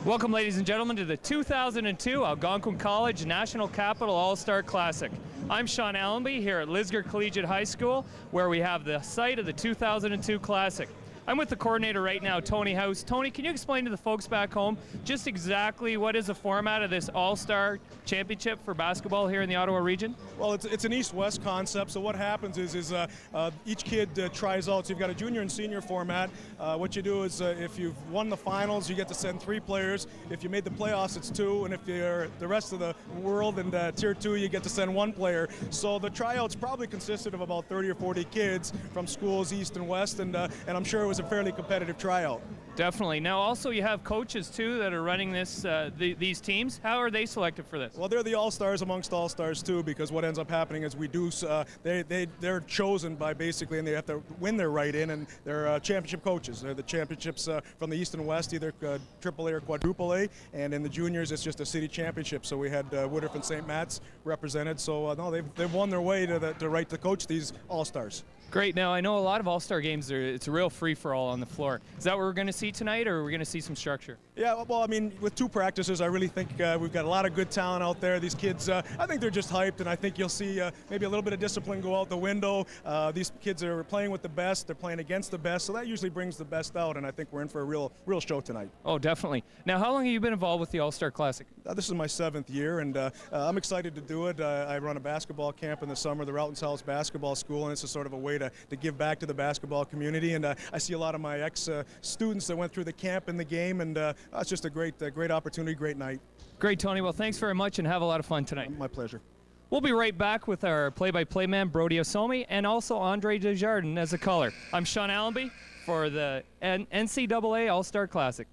Welcome, ladies and gentlemen, to the 2002 Algonquin College National Capital All-Star Classic. I'm Sean Allenby here at Lisgar Collegiate High School, where we have the site of the 2002 Classic. I'm with the coordinator right now, Tony House. Tony, can you explain to the folks back home just exactly what is the format of this All-Star Championship for basketball here in the Ottawa region? Well, it's an East-West concept, so what happens is each kid tries out. So you've got a junior and senior format. What you do is if you've won the finals, you get to send 3 players. If you made the playoffs, it's 2, and if you're the rest of the world in Tier 2, you get to send 1 player. So the tryouts probably consisted of about 30 or 40 kids from schools east and west, and I'm sure it was a fairly competitive tryout. Definitely. Now, also, you have coaches, too, that are running this these teams. How are they selected for this? Well, they're the all-stars amongst all-stars, too, because what ends up happening is they're chosen by basically, and they have to win their right in, and they're championship coaches. They're the championships from the East and West, either AAA or quadruple A, and in the juniors, it's just a city championship. So we had Woodruff and St. Matt's represented. So, no, they've won their way to right to coach these all-stars. Great. Now, I know a lot of all-star games, it's a real free-for-all on the floor. Is that what we're going to see tonight, or are we going to see some structure? Yeah, well, I mean, with 2 practices, I really think we've got a lot of good talent out there. These kids, I think they're just hyped, and I think you'll see maybe a little bit of discipline go out the window. These kids are playing with the best. They're playing against the best, so that usually brings the best out, and I think we're in for a real show tonight. Oh, definitely. Now, how long have you been involved with the All-Star Classic? This is my 7th year, and I'm excited to do it. I run a basketball camp in the summer, the Routen House Basketball School, and it's a sort of a way to give back to the basketball community. And I see a lot of my ex-students that went through the camp and the game, and it's just a great opportunity, great night. Great, Tony. Well, thanks very much, and have a lot of fun tonight. My pleasure. We'll be right back with our play-by-play man, Brody Osomi, and also Andre Desjardins as a caller. I'm Sean Allenby for the NCAA All-Star Classic.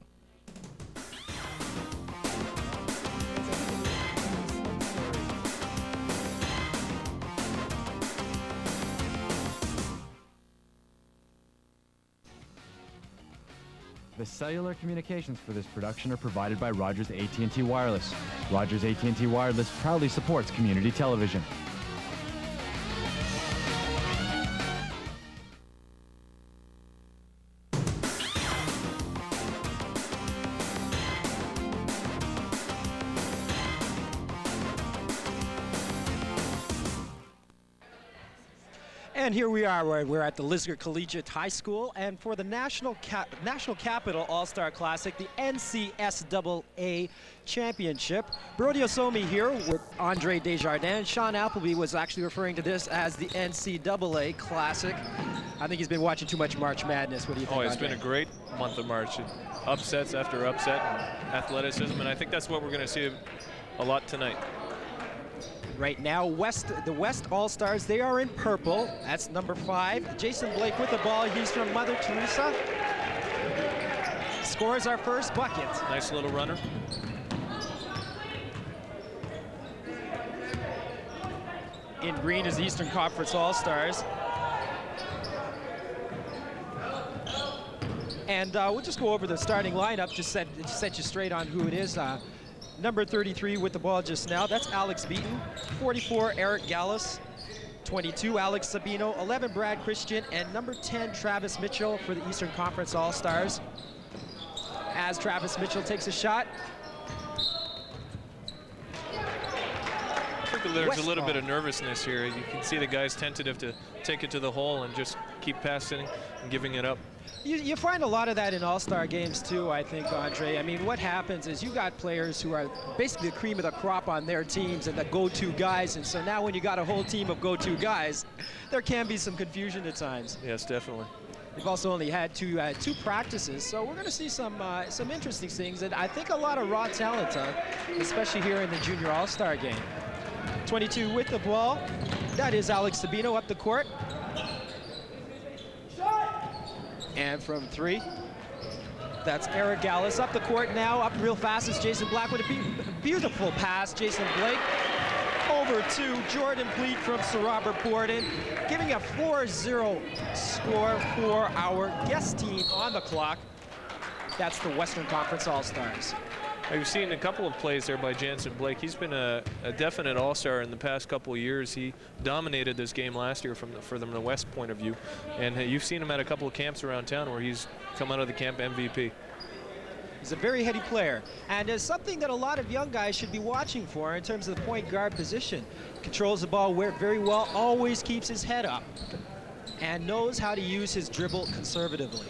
The cellular communications for this production are provided by Rogers AT&T Wireless. Rogers AT&T Wireless proudly supports community television. And here we are, we're at the Lisgar Collegiate High School, and for the National Capital All-Star Classic, the NCSAA Championship. Brody Osomi here with Andre Desjardins. Sean Appleby was actually referring to this as the NCAA Classic. I think he's been watching too much March Madness. What do you think? Oh, it's been a great month of March. Upsets after upset, and athleticism, and I think that's what we're going to see a lot tonight. Right now, the West All-Stars, they are in purple. That's number 5. Jason Blake with the ball. He's from Mother Teresa. Scores our first bucket. Nice little runner. In green is the Eastern Conference All-Stars. And we'll just go over the starting lineup, just set you straight on who it is. Number 33 with the ball just now, that's Alex Beaton. 44, Eric Gallus. 22, Alex Sabino. 11, Brad Christian. And number 10, Travis Mitchell for the Eastern Conference All-Stars. As Travis Mitchell takes a shot. I think there's a little bit of nervousness here. You can see the guys tentative to take it to the hole and just keep passing and giving it up. You find a lot of that in all-star games too, I think, Andre. I mean, what happens is you got players who are basically the cream of the crop on their teams and the go-to guys, and so now when you got a whole team of go-to guys, there can be some confusion at times. Yes, definitely. We've also only had two practices, so we're going to see some interesting things, and I think a lot of raw talent, especially here in the Junior All-Star game. 22 with the ball. That is Alex Sabino up the court. And from 3, that's Eric Gallus up the court now. Up real fast is Jason Black with a beautiful pass. Jason Blake over to Jordan Pleat from Sir Robert Borden, giving a 4-0 score for our guest team on the clock. That's the Western Conference All-Stars. I've seen a couple of plays there by Jansen Blake. He's been a definite all-star in the past couple of years. He dominated this game last year from the West point of view. And you've seen him at a couple of camps around town where he's come out of the camp MVP. He's a very heady player, and is something that a lot of young guys should be watching for in terms of the point guard position. Controls the ball very well, always keeps his head up, and knows how to use his dribble conservatively.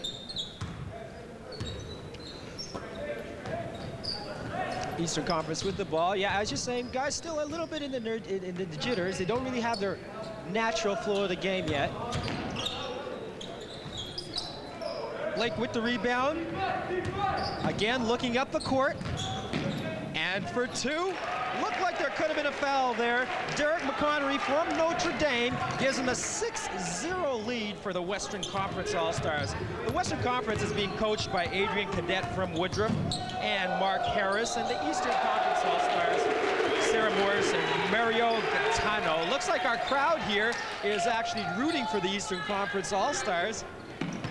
Eastern Conference with the ball. Yeah, as you're saying, guys still a little bit in the jitters. They don't really have their natural flow of the game yet. Blake with the rebound. Again, looking up the court. And for two, looked like there could have been a foul there. Derek McConnery from Notre Dame gives him a 6-0 lead for the Western Conference All-Stars. The Western Conference is being coached by Adrian Cadet from Woodruff and Mark Harris, and the Eastern Conference All-Stars, Sarah Morris and Mario Gaetano. Looks like our crowd here is actually rooting for the Eastern Conference All-Stars,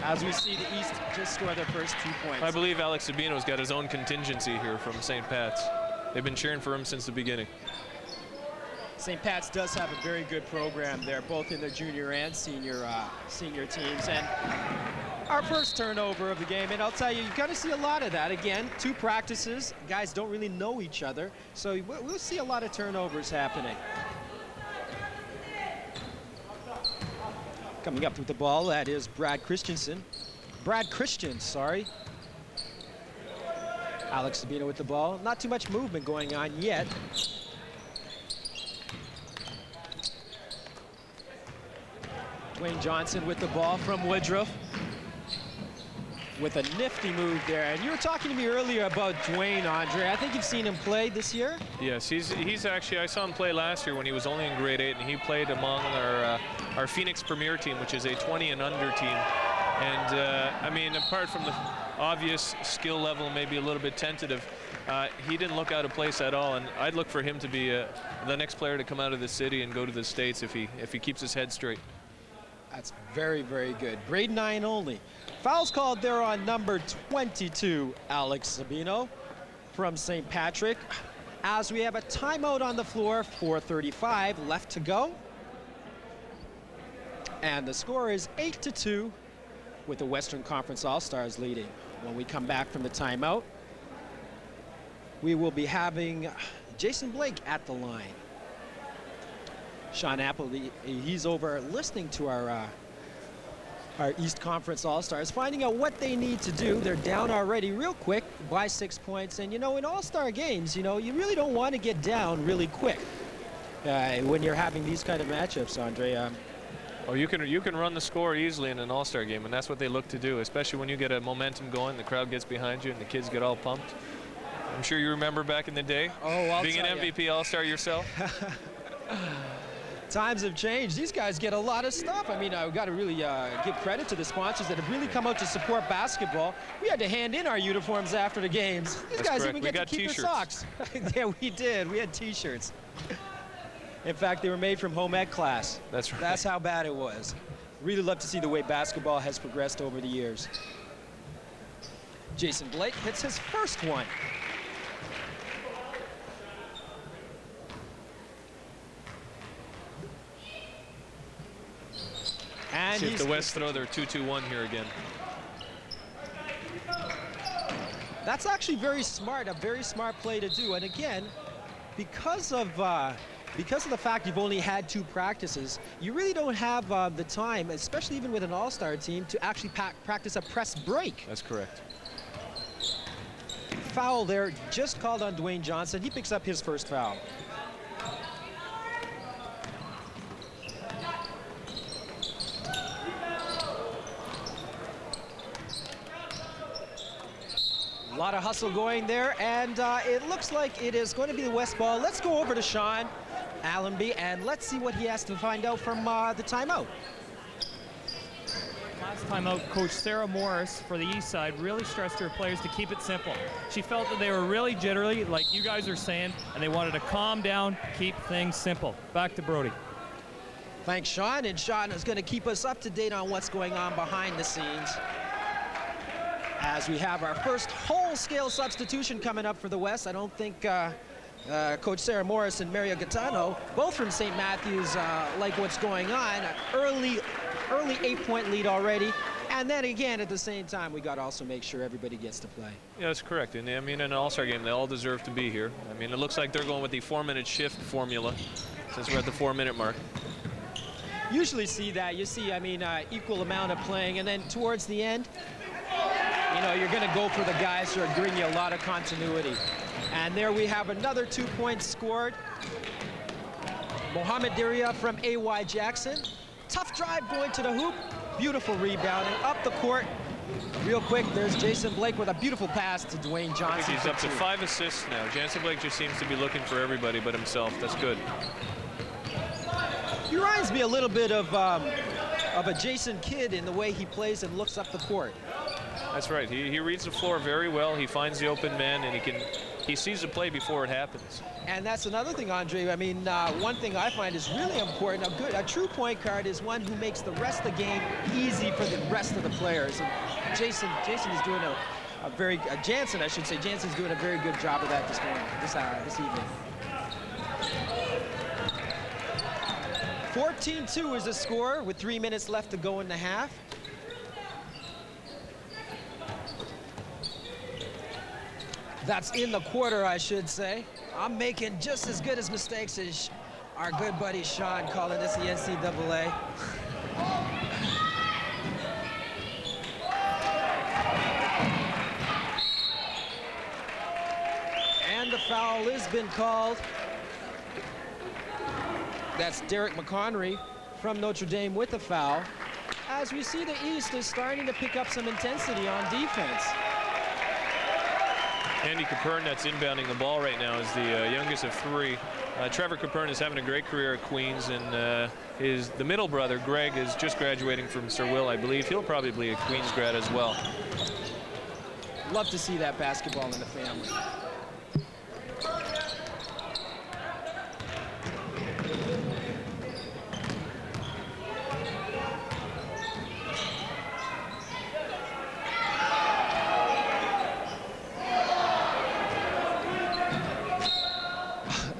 as we see the East just score their first 2 points. I believe Alex Sabino's got his own contingency here from St. Pat's. They've been cheering for him since the beginning. St. Pat's does have a very good program there, both in their junior and senior teams. And our first turnover of the game, and I'll tell you, you're going to see a lot of that. Again, 2 practices. Guys don't really know each other, so we'll see a lot of turnovers happening. Coming up with the ball, that is Brad Christian, sorry. Alex Sabino with the ball. Not too much movement going on yet. Dwayne Johnson with the ball from Woodruff. With a nifty move there. And you were talking to me earlier about Dwayne, Andre. I think you've seen him play this year. Yes, he's actually, I saw him play last year when he was only in grade 8, and he played among our Phoenix Premier team, which is a 20 and under team. And I mean, apart from the obvious skill level, maybe a little bit tentative, he didn't look out of place at all. And I'd look for him to be the next player to come out of the city and go to the States if he keeps his head straight. That's very, very good. Grade 9 only. Fouls called there on number 22, Alex Sabino from St. Patrick. As we have a timeout on the floor, 4:35 left to go. And the score is 8-2 with the Western Conference All-Stars leading. When we come back from the timeout, we will be having Jason Blake at the line. Sean Apple, he's over listening to our East Conference All-Stars, finding out what they need to do. They're down already real quick by 6 points. And, you know, in All-Star games, you know, you really don't want to get down really quick when you're having these kind of matchups, Andre. Oh, you can run the score easily in an All-Star game, and that's what they look to do, especially when you get a momentum going, the crowd gets behind you, and the kids get all pumped. I'm sure you remember back in the day, being an MVP All-Star yourself. Times have changed. These guys get a lot of stuff. I mean, I've got to really give credit to the sponsors that have really come out to support basketball. We had to hand in our uniforms after the games. These guys correct. even get to keep their socks. Yeah, we did. We had T-shirts. In fact, they were made from home ec class. That's right. That's how bad it was. Really love to see the way basketball has progressed over the years. Jason Blake hits his first one. And see if the West throw their 2-2-1 here again. That's actually very smart, a very smart play to do. And again, because of the fact you've only had 2 practices, you really don't have the time, especially even with an all-star team, to actually practice a press break. That's correct. Foul there, just called on Dwayne Johnson. He picks up his first foul. A lot of hustle going there, and it looks like it is going to be the West ball. Let's go over to Sean Allenby, and let's see what he has to find out from the timeout. Last timeout, Coach Sarah Morris for the East Side really stressed her players to keep it simple. She felt that they were really jittery, like you guys are saying, and they wanted to calm down, keep things simple. Back to Brody. Thanks, Sean, and Sean is going to keep us up to date on what's going on behind the scenes, as we have our first whole-scale substitution coming up for the West. I don't think Coach Sarah Morris and Mario Gaetano, both from St. Matthews, like what's going on. Early 8-point lead already. And then again, at the same time, we got to also make sure everybody gets to play. Yeah, that's correct. And I mean, in an all-star game, they all deserve to be here. I mean, it looks like they're going with the 4-minute shift formula since we're at the 4-minute mark. Usually see that. You see, I mean, equal amount of playing. And then towards the end, you know, you're going to go for the guys who are bringing you a lot of continuity. And there we have another 2 points scored. Mohamed Diria from A.Y. Jackson. Tough drive going to the hoop. Beautiful rebounding up the court. Real quick, there's Jason Blake with a beautiful pass to Dwayne Johnson. I think he's up to 5 assists now. Jason Blake just seems to be looking for everybody but himself. That's good. He reminds me a little bit of a Jason Kidd in the way he plays and looks up the court. That's right. He reads the floor very well. He finds the open man, and he sees the play before it happens. And that's another thing, Andre. I mean, one thing I find is really important. A true point guard is one who makes the rest of the game easy for the rest of the players. And Jansen is doing Jansen, I should say. Jansen's doing a very good job of that this morning, this evening. 14-2 is the score with 3 minutes left to go in the half. That's in the quarter, I should say. I'm making just as good as mistakes as our good buddy Sean, calling this the NCAA. And the foul has been called. That's Derek McConry from Notre Dame with the foul. As we see, the East is starting to pick up some intensity on defense. Andy Capern, that's inbounding the ball right now, is the youngest of 3. Trevor Capern is having a great career at Queens, and the middle brother, Greg, is just graduating from Sir Will, I believe. He'll probably be a Queens grad as well. Love to see that basketball in the family.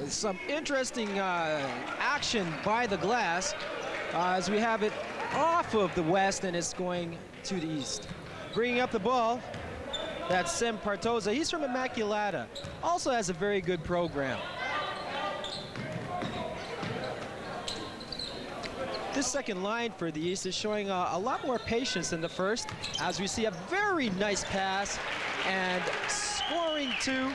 Some interesting action by the glass as we have it off of the west and it's going to the east. Bringing up the ball, that's Sim Partoza. He's from Immaculata. Also has a very good program. This second line for the East is showing a lot more patience than the first, as we see a very nice pass and scoring to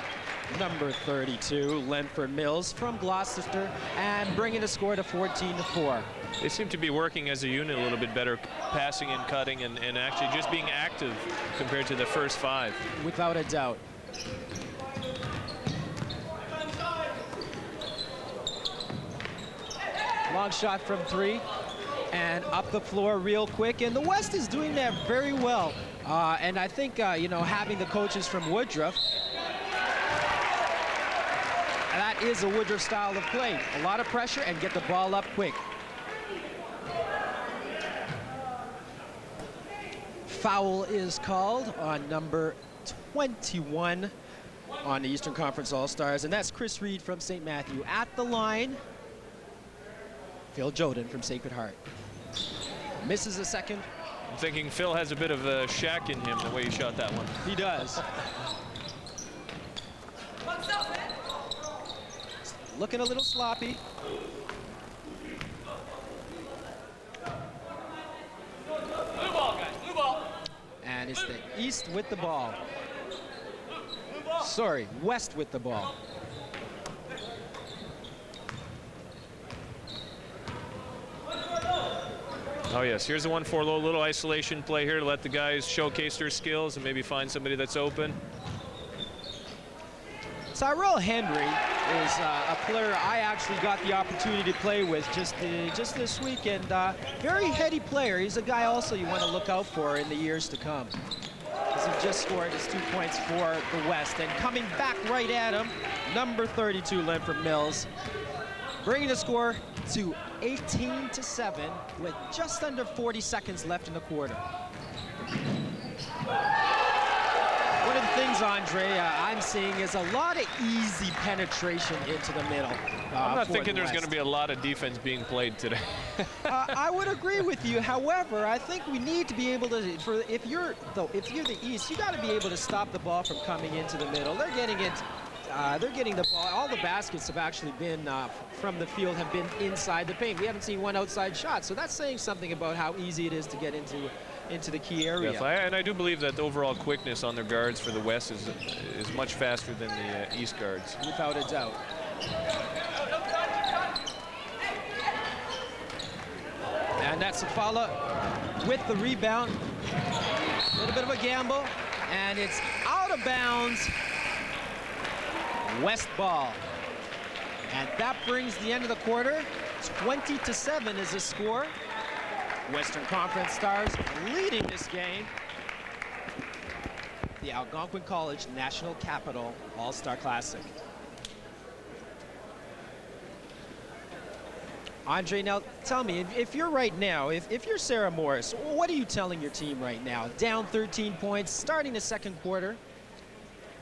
number 32, Lenford Mills from Gloucester, and bringing the score to 14-4. They seem to be working as a unit a little bit better, passing and cutting and actually just being active compared to the first 5. Without a doubt. Long shot from 3 and up the floor real quick, and the West is doing that very well. And I think, you know, having the coaches from Woodruff, that is a Woodruff style of play. A lot of pressure and get the ball up quick. Foul is called on number 21 on the Eastern Conference All-Stars, and that's Chris Reed from St. Matthew. At the line, Phil Joden from Sacred Heart. Misses a second. I'm thinking Phil has a bit of a Shaq in him, the way he shot that one. He does. Looking a little sloppy. Blue ball, guys, blue ball. And it's the East with the ball. Sorry, West with the ball. Oh yes, here's the one for a little isolation play here to let the guys showcase their skills and maybe find somebody that's open. Cyril Henry is a player I actually got the opportunity to play with just this week, and very heady player. He's a guy also you want to look out for in the years to come. He just scored his 2 points for the West, and coming back right at him, number 32, Lenford Mills, bringing the score to 18-7 with just under 40 seconds left in the quarter. One of the things, Andre, I'm seeing is a lot of easy penetration into the middle. I'm not for thinking the there's going West. to be a lot of defense being played today. I would agree with you. However, I think we need to be able to, if you're the East, you got to be able to stop the ball from coming into the middle. They're getting it. They're getting the ball. All the baskets have actually been from the field have been inside the paint. We haven't seen one outside shot. So that's saying something about how easy it is to get into the key area. Definitely. And I do believe that the overall quickness on their guards for the West is much faster than the East guards. Without a doubt. And that's Safala with the rebound. A little bit of a gamble, and it's out of bounds. West ball. And that brings the end of the quarter. 20-7 is the score. Western Conference Stars leading this game. The Algonquin College National Capital All-Star Classic. Andre, now tell me, if you're right now, if you're Sarah Morris, what are you telling your team right now? Down 13 points, starting the second quarter.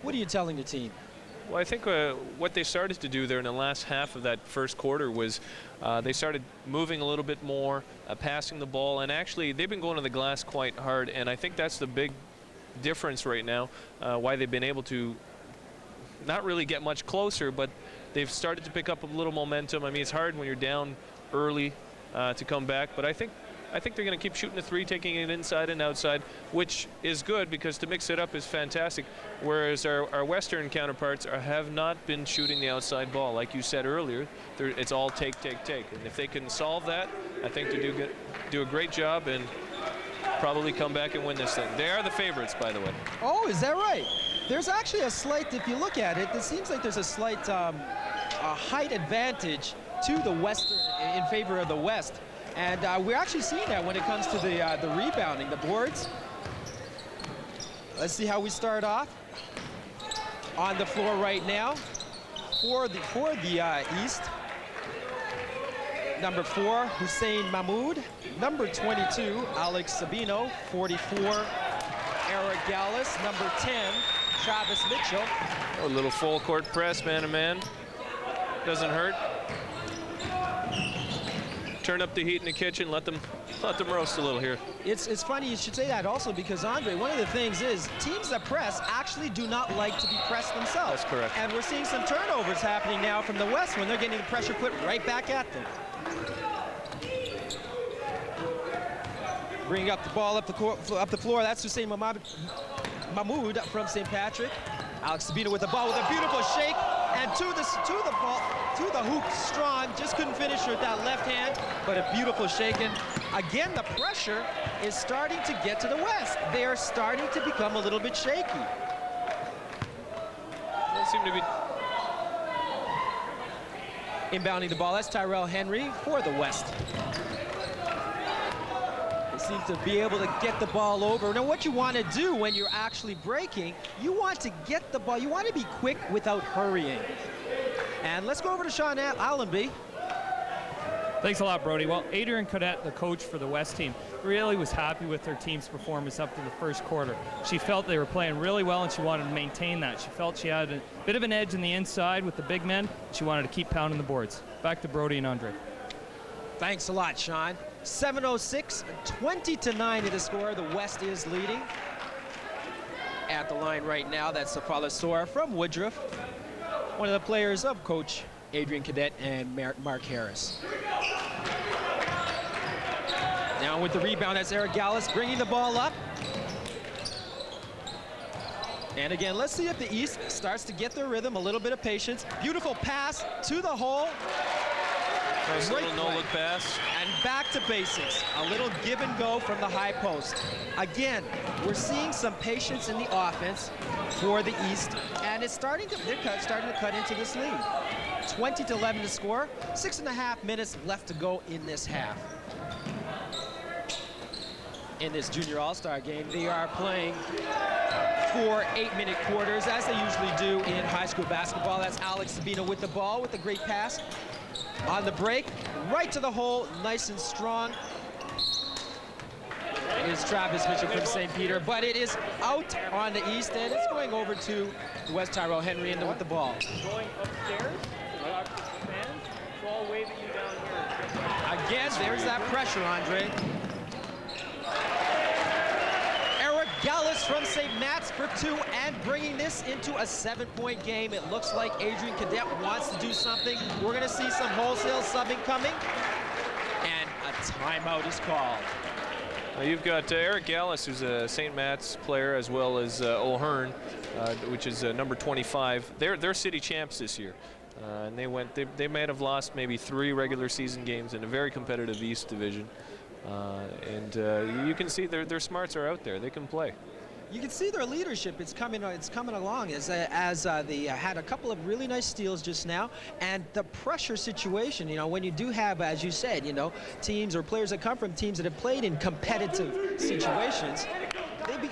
What are you telling the team? Well, I think what they started to do there in the last half of that first quarter was they started moving a little bit more, passing the ball, and actually they've been going to the glass quite hard, and I think that's the big difference right now, why they've been able to not really get much closer, but they've started to pick up a little momentum. I mean, it's hard when you're down early to come back, but I think they're going to keep shooting the three, taking it inside and outside, which is good because to mix it up is fantastic, whereas our Western counterparts have not been shooting the outside ball. Like you said earlier, it's all take. And if they can solve that, I think they do a great job and probably come back and win this thing. They are the favorites, by the way. Oh, is that right? There's actually a slight, if you look at it, it seems like there's a slight a height advantage to the Western in favor of the West. And we're actually seeing that when it comes to the rebounding, the boards. Let's see how we start off. On the floor right now for the East. Number 4, Hussein Mahmoud. Number 22, Alex Sabino. 44, Eric Gallus. Number 10, Travis Mitchell. A little full court press, man-to-man. Doesn't hurt. Turn up the heat in the kitchen, let them roast a little here. It's funny you should say that also because, Andre, one of the things is teams that press actually do not like to be pressed themselves. That's correct. And we're seeing some turnovers happening now from the West when they're getting the pressure put right back at them. Bringing up the ball up the floor, that's Hussein Mahmoud from St. Patrick. Alex Sabino with the ball with a beautiful shake and to the hoop strong, just couldn't finish with that left hand, but a beautiful shake. And again, the pressure is starting to get to the West. They are starting to become a little bit shaky. They seem to be inbounding the ball, that's Tyrell Henry for the West. They seem to be able to get the ball over. Now what you want to do when you're actually breaking, you want to get the ball, you want to be quick without hurrying. And let's go over to Sean Allenby. Thanks a lot, Brody. Well, Adrian Cadet, the coach for the West team, really was happy with their team's performance up to the first quarter. She felt they were playing really well, and she wanted to maintain that. She felt she had a bit of an edge in the inside with the big men. She wanted to keep pounding the boards. Back to Brody and Andre. Thanks a lot, Sean. 7:06, 20-9 in the score. The West is leading. At the line right now, that's Safala Sora from Woodruff, one of the players of Coach Adrian Cadet and Mark Harris. Now with the rebound, that's Eric Gallus bringing the ball up. And again, let's see if the East starts to get their rhythm, a little bit of patience. Beautiful pass to the hole. nice little no-look pass. And back to basics. A little give and go from the high post. Again, we're seeing some patience in the offense for the East, and it's starting to cut into this lead. 20-11 to score. 6.5 minutes left to go in this half. In this Junior All-Star game, they are playing 4 8-minute quarters, as they usually do in high school basketball. That's Alex Sabino with the ball, with a great pass. On the break, right to the hole, nice and strong. Is Travis Mitchell from St. Peter, but it is out on the East end. It's going over to West. Tyrell Henry with the ball. Going upstairs, talk to the fans. again. There's that pressure, Andre. Eric Gallus from St. Matt's for 2 and bringing this into a 7-point game. It looks like Adrian Cadet wants to do something. We're going to see some wholesale subbing coming. And a timeout is called. You've got Eric Gallus, who's a St. Matt's player, as well as O'Hearn, which is number 25. They're city champs this year. And they might have lost maybe 3 regular season games in a very competitive East Division. You can see their smarts are out there. They can play. You can see their leadership. It's coming along as they had a couple of really nice steals just now, and the pressure situation. You know, when you do have, as you said, you know, teams or players that come from teams that have played in competitive situations,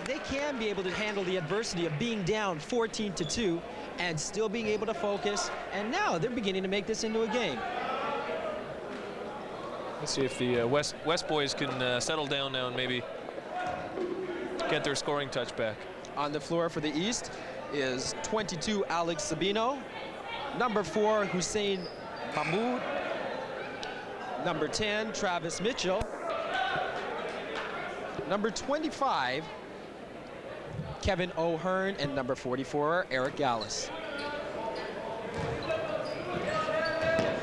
they can be able to handle the adversity of being down 14-2 and still being able to focus. And now they're beginning to make this into a game. Let's see if the West boys can settle down now and maybe get their scoring touch back. On the floor for the East is 22 Alex Sabino, number 4 Hussein Mahmoud, number 10 Travis Mitchell, number 25 Kevin O'Hearn, and number 44 Eric Gallus.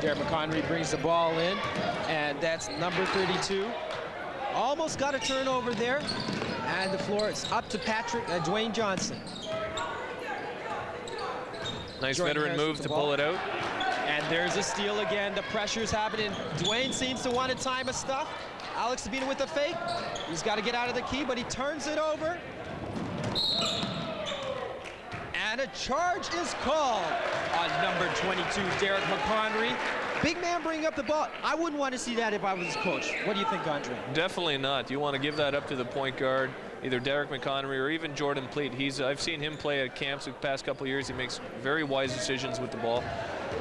Derek McConry brings the ball in, and that's number 32. Almost got a turnover there, and the floor is up to Dwayne Johnson. Nice Jordan veteran Harris move with to the pull ball. it out. And there's a steal again. The pressure's happening. Dwayne seems to want to time his stuff. Alex Sabino with the fake. He's got to get out of the key, but he turns it over. And a charge is called on number 22, Derek McConry. Big man bringing up the ball. I wouldn't want to see that if I was his coach. What do you think, Andre? Definitely not. You want to give that up to the point guard, either Derek McConry or even Jordan Pleat. I've seen him play at camps the past couple of years. He makes very wise decisions with the ball.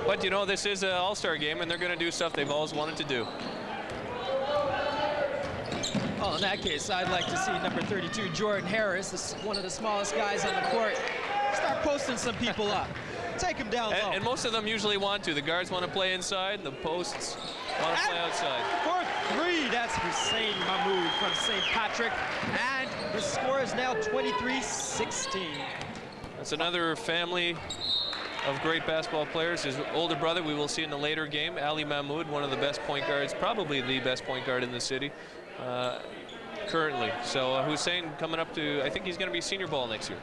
But you know, this is an all-star game, and they're going to do stuff they've always wanted to do. Well, in that case, I'd like to see number 32, Jordan Harris, one of the smallest guys on the court, start posting some people up. Take him down low. And most of them usually want to. The guards want to play inside, the posts want to play outside. For 3, that's Hussein Mahmoud from St. Patrick. And the score is now 23-16. That's another family of great basketball players. His older brother, we will see in the later game, Ali Mahmoud, one of the best point guards, probably the best point guard in the city currently. So Hussein coming up to, I think he's going to be senior ball next year.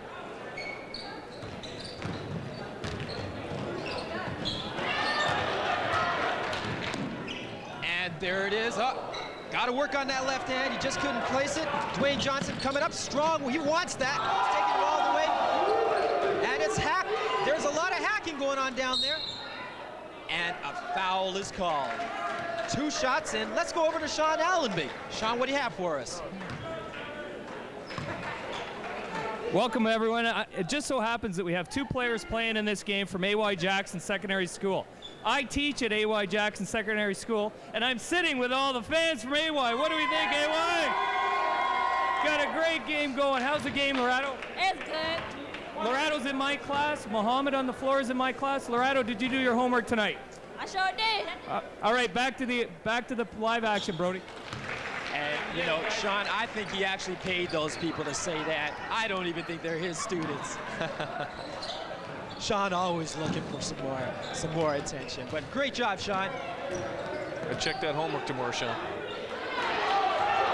And there it is. Got to work on that left hand. He just couldn't place it. Dwayne Johnson coming up strong. He wants that. He's taking it all the way. And it's hacked. There's a lot of hacking going on down there. And a foul is called. 2 shots in. Let's go over to Sean Allenby. Sean, what do you have for us? Welcome, everyone. It just so happens that we have 2 players playing in this game from A.Y. Jackson Secondary School. I teach at A.Y. Jackson Secondary School, and I'm sitting with all the fans from A.Y. What do we think, A.Y.? Got a great game going. How's the game, Lorado? It's good. Lorado's in my class. Mohammed on the floor is in my class. Lorado, did you do your homework tonight? I sure did. All right, back to the live action, Brody. And, you know, Sean, I think he actually paid those people to say that. I don't even think they're his students. Sean always looking for some more attention. But great job, Sean. Check that homework tomorrow, Sean.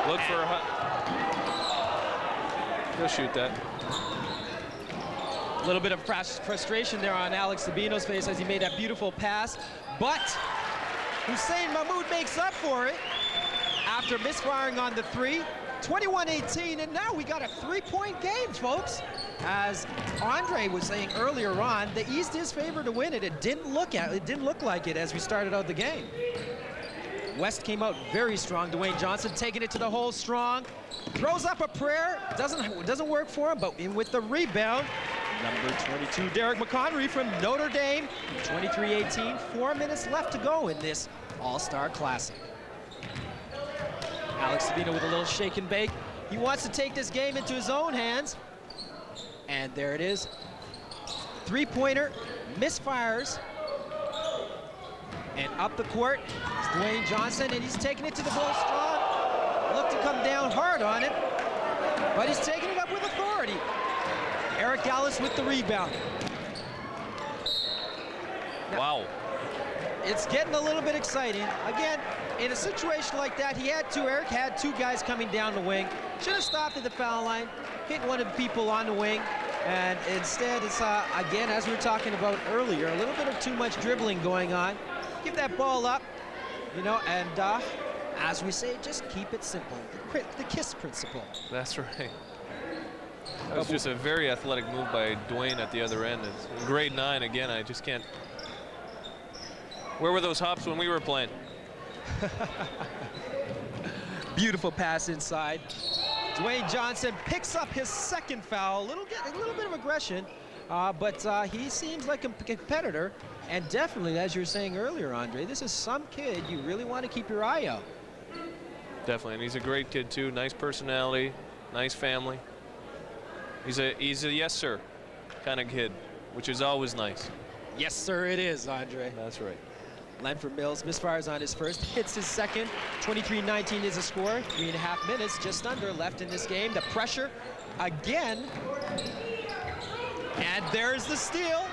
Look for a he'll shoot that. A little bit of frustration there on Alex Sabino's face as he made that beautiful pass. But Hussein Mahmoud makes up for it after misfiring on the 3. 21-18, and now we got a 3-point game, folks. As Andre was saying earlier on, the East is favored to win it. It didn't look like it as we started out the game. West came out very strong. Dwayne Johnson taking it to the hole strong. Throws up a prayer. Doesn't work for him, but in with the rebound. Number 22, Derek McConry from Notre Dame. 23-18, 4 minutes left to go in this All-Star Classic. Alex Sabino with a little shake and bake. He wants to take this game into his own hands. And there it is. 3-pointer, misfires. And up the court, It's Dwayne Johnson, and he's taking it to the goal strong. Looked to come down hard on it, but he's taking it up with authority. Eric Gallus with the rebound. Wow. It's getting a little bit exciting. Again, in a situation like that, Eric had two guys coming down the wing. Should have stopped at the foul line, hit one of the people on the wing, and instead it's, again, as we were talking about earlier, a little bit of too much dribbling going on. Give that ball up, you know, and as we say, just keep it simple. The KISS principle. That's right. That was just a very athletic move by Dwayne at the other end. It's grade 9 again. I just can't. Where were those hops when we were playing? Beautiful pass inside. Dwayne Johnson picks up his second foul. A little bit of aggression, but he seems like a competitor. And definitely, as you were saying earlier, Andre, this is some kid you really want to keep your eye out. Definitely, and he's a great kid too. Nice personality, nice family. He's a yes sir kind of kid, which is always nice. Yes, sir, it is, Andre. That's right. Lanford Mills misfires on his first, hits his second. 23-19 is a score. 3.5 minutes, just under, left in this game. The pressure again. And there's the steal.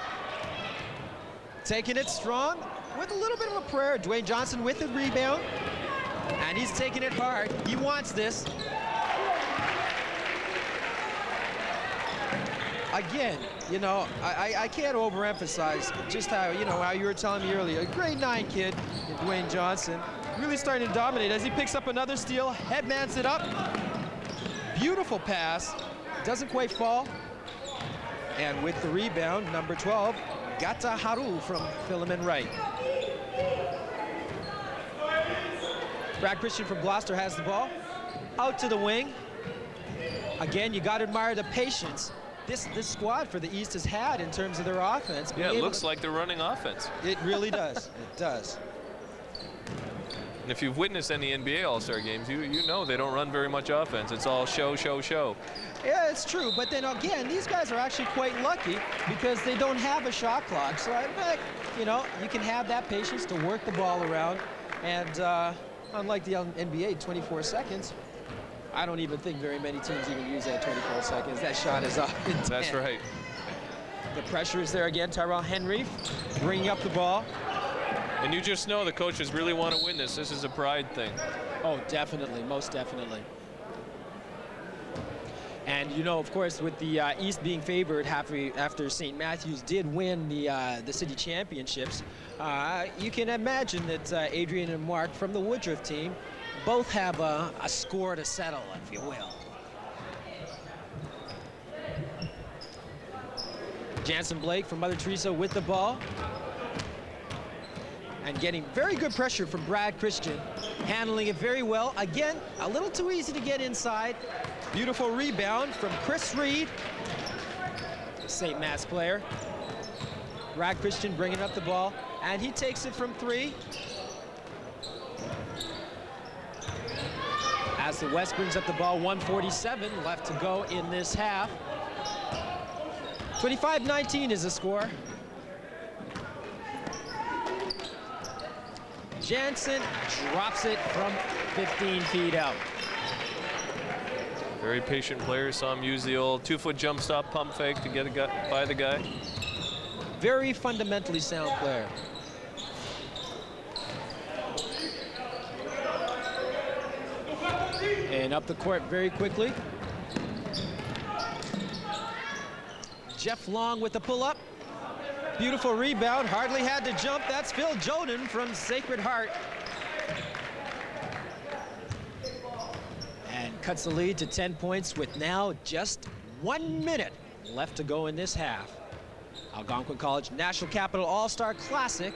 Taking it strong with a little bit of a prayer. Dwayne Johnson with the rebound. And he's taking it hard. He wants this. Again, you know, I can't overemphasize just how, you know, how you were telling me earlier. A grade 9 kid, Dwayne Johnson, really starting to dominate as he picks up another steal, headmans it up. Beautiful pass, doesn't quite fall. And with the rebound, number 12, Gata Haru from Philemon Wright. Brad Christian from Gloucester has the ball. Out to the wing. Again, you got to admire the patience this squad for the East has had in terms of their offense. Yeah, it looks like they're running offense. It really does. It does. And if you've witnessed any NBA All-Star games, you know they don't run very much offense. It's all show, show, show. Yeah, it's true. But then again, these guys are actually quite lucky because they don't have a shot clock. So I bet, you know, you can have that patience to work the ball around. And unlike the NBA, 24 seconds, I don't even think very many teams even use that 24 seconds. That shot is up in 10. That's right. The pressure is there again. Tyrell Henry bringing up the ball. And you just know the coaches really want to win this. This is a pride thing. Oh, definitely, most definitely. And you know, of course, with the East being favored after St. Matthews did win the city championships, you can imagine that Adrian and Mark from the Woodruff team both have a score to settle, if you will. Jansen Blake from Mother Teresa with the ball. And getting very good pressure from Brad Christian, handling it very well. Again, a little too easy to get inside. Beautiful rebound from Chris Reed, St. Matt's player. Brad Christian bringing up the ball, and he takes it from 3. As the West brings up the ball, 1:47 left to go in this half. 25-19 is the score. Jansen drops it from 15 feet out. Very patient player. Saw him use the old 2-foot jump stop pump fake to get by the guy. Very fundamentally sound player. And up the court very quickly. Jeff Long with the pull-up. Beautiful rebound, hardly had to jump. That's Phil Joden from Sacred Heart. And cuts the lead to 10 points with now just 1 minute left to go in this half. Algonquin College National Capital All-Star Classic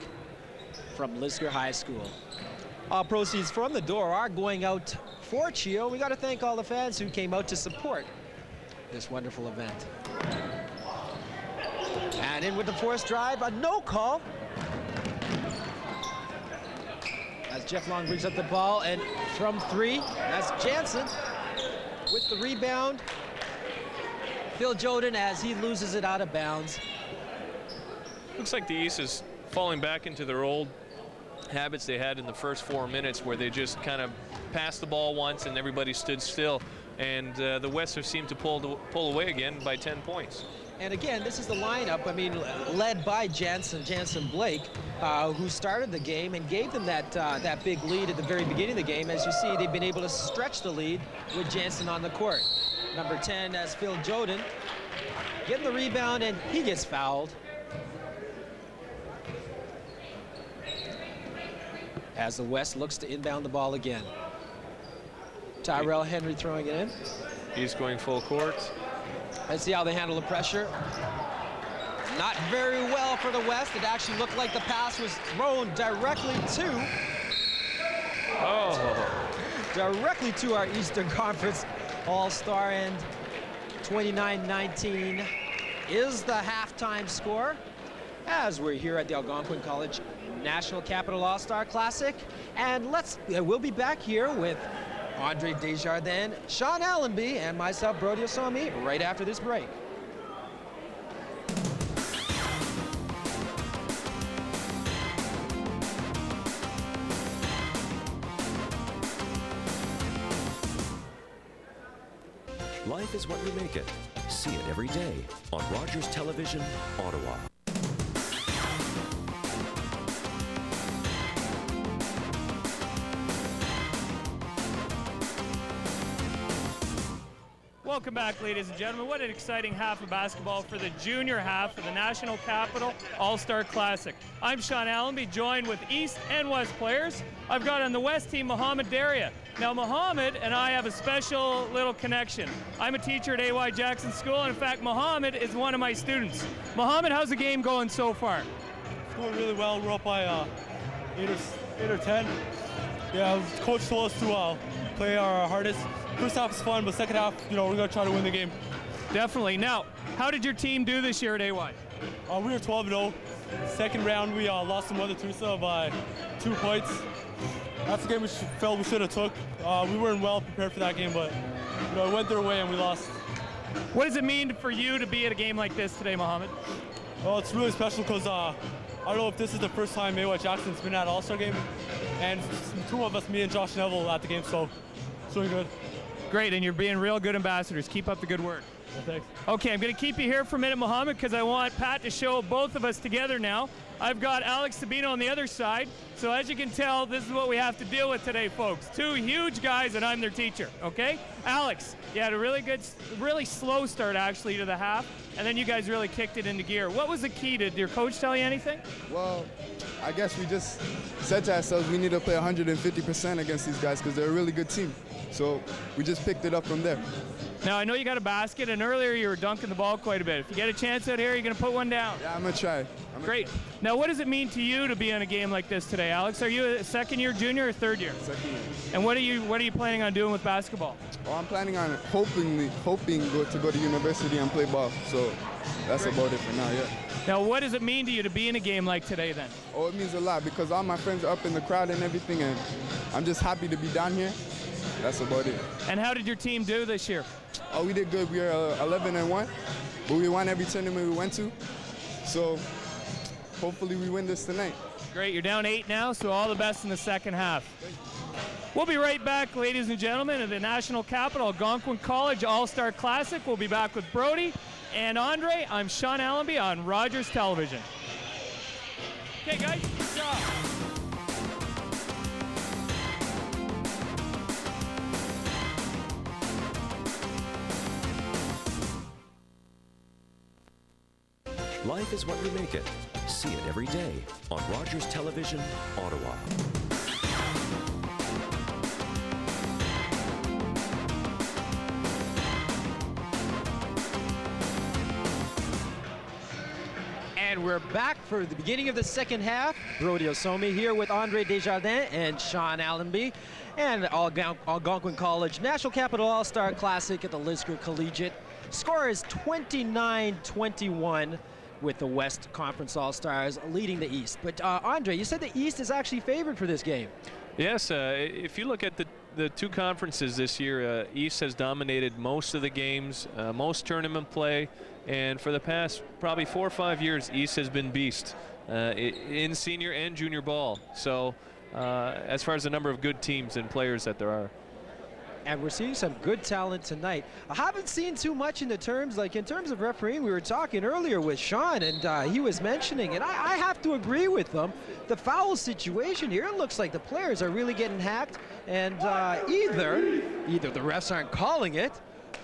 from Lisgar High School. All proceeds from the door are going out for CHEO. We got to thank all the fans who came out to support this wonderful event. And in with the forced drive, a no call. As Jeff Long brings up the ball, and from 3, that's Jansen with the rebound. Phil Joden as he loses it out of bounds. Looks like the East is falling back into their old habits they had in the first 4 minutes where they just kind of passed the ball once and everybody stood still. And the West have seemed to pull away again by 10 points. And again, this is the lineup, I mean, led by Jansen Blake, who started the game and gave them that big lead at the very beginning of the game. As you see, they've been able to stretch the lead with Jansen on the court. Number 10 as Phil Joden, getting the rebound, and he gets fouled. As the West looks to inbound the ball again. Tyrell Henry throwing it in. He's going full court. Let's see how they handle the pressure. Not very well for the West. It actually looked like the pass was thrown directly to our Eastern Conference All-Star, and 29-19 is the halftime score as we're here at the Algonquin College National Capital All-Star Classic. And we'll be back here with Andre Desjardins, Sean Allenby, and myself, Brody Osomi, right after this break. Life is what we make it. See it every day on Rogers Television, Ottawa. Welcome back, ladies and gentlemen. What an exciting half of basketball for the junior half of the National Capital All-Star Classic. I'm Sean Allenby, joined with East and West players. I've got on the West team Mohamed Daria. Now, Mohamed and I have a special little connection. I'm a teacher at A.Y. Jackson School, and in fact, Mohamed is one of my students. Mohamed, how's the game going so far? It's going really well. We're up by 8 or 10. Yeah, coach told us to play our hardest. First half is fun, but second half, we're going to try to win the game. Definitely. Now, how did your team do this year at AY? We were 12-0. Second round, we lost to Mother Teresa by 2 points. That's the game we felt we should have took. We weren't well prepared for that game, but it went their way and we lost. What does it mean for you to be at a game like this today, Mohamed? Well, it's really special because I don't know if this is the first time A.Y. Jackson's been at an All-Star game, and 2 of us, me and Josh Neville, at the game, so it's really good. Great, and you're being real good ambassadors. Keep up the good work. Yeah, thanks. Okay, I'm going to keep you here for a minute, Mohamed, because I want Pat to show both of us together now. I've got Alex Sabino on the other side. So as you can tell, this is what we have to deal with today, folks. 2 huge guys, and I'm their teacher, okay? Alex, you had a really slow start, actually, to the half, and then you guys really kicked it into gear. What was the key? Did your coach tell you anything? Well, I guess we just said to ourselves we need to play 150% against these guys because they're a really good team. So we just picked it up from there. Now, I know you got a basket, and earlier you were dunking the ball quite a bit. If you get a chance out here, you're going to put one down. Yeah, I'm going to try. Great. Now, what does it mean to you to be in a game like this today, Alex? Are you a second-year junior or third year? Second year. And what are you planning on doing with basketball? Well, I'm planning on hoping to go to university and play ball. So that's about it for now, yeah. Now, what does it mean to you to be in a game like today, then? Oh, it means a lot because all my friends are up in the crowd and everything, and I'm just happy to be down here. That's about it. And how did your team do this year? Oh, we did good. We are 11-1, but we won every tournament we went to. So hopefully we win this tonight. Great. You're down 8 now, so all the best in the second half. We'll be right back, ladies and gentlemen, at the National Capital Algonquin College All-Star Classic. We'll be back with Brody and Andre. I'm Sean Allenby on Rogers Television. Okay, guys, good job. Life is what we make it. See it every day on Rogers Television, Ottawa. And we're back for the beginning of the second half. Brody Osomi here with Andre Desjardins and Sean Allenby. And Algonquin College National Capital All-Star Classic at the Lisgar Collegiate. Score is 29-21 with the West Conference All-Stars leading the East. But Andre, you said the East is actually favored for this game. Yes, if you look at the 2 conferences this year, East has dominated most of the games, most tournament play, And for the past probably 4 or 5 years, East has been beast in senior and junior ball. So as far as the number of good teams and players that there are. And we're seeing some good talent tonight. I haven't seen too much in terms of refereeing. We were talking earlier with Sean, and he was mentioning, and I have to agree with them, the foul situation here, it looks like the players are really getting hacked, and either the refs aren't calling it,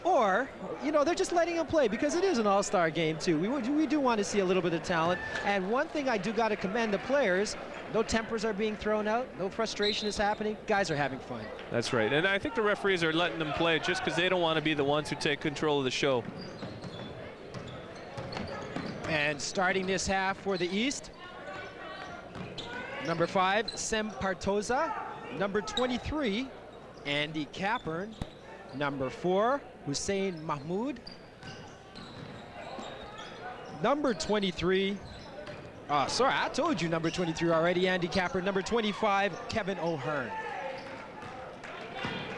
or, you know, they're just letting them play, because it is an all-star game too. We do want to see a little bit of talent, and one thing I do got to commend the players, no tempers are being thrown out, no frustration is happening, guys are having fun. That's right, and I think the referees are letting them play just because they don't want to be the ones who take control of the show. And starting this half for the East, number 5, Sem Partoza, number 23, Andy Capern, number 4, Hussein Mahmoud, number 23, sorry, I told you number 23 already, Andy Capper. Number 25, Kevin O'Hearn.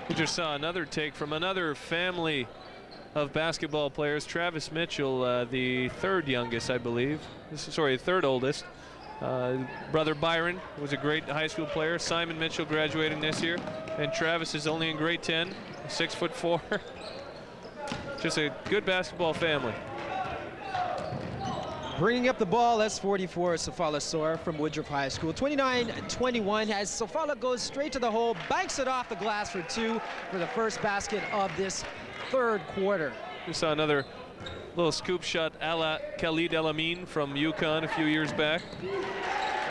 We just saw another take from another family of basketball players. Travis Mitchell, the third youngest, I believe. Third oldest. Brother Byron was a great high school player. Simon Mitchell graduating this year. And Travis is only in grade 10, 6'4". Just a good basketball family. Bringing up the ball, that's 44, Safala Sor from Woodruff High School. 29-21 as Safala goes straight to the hole, banks it off the glass for 2 for the first basket of this third quarter. We saw another little scoop shot a la Khalid El Amin from UConn a few years back.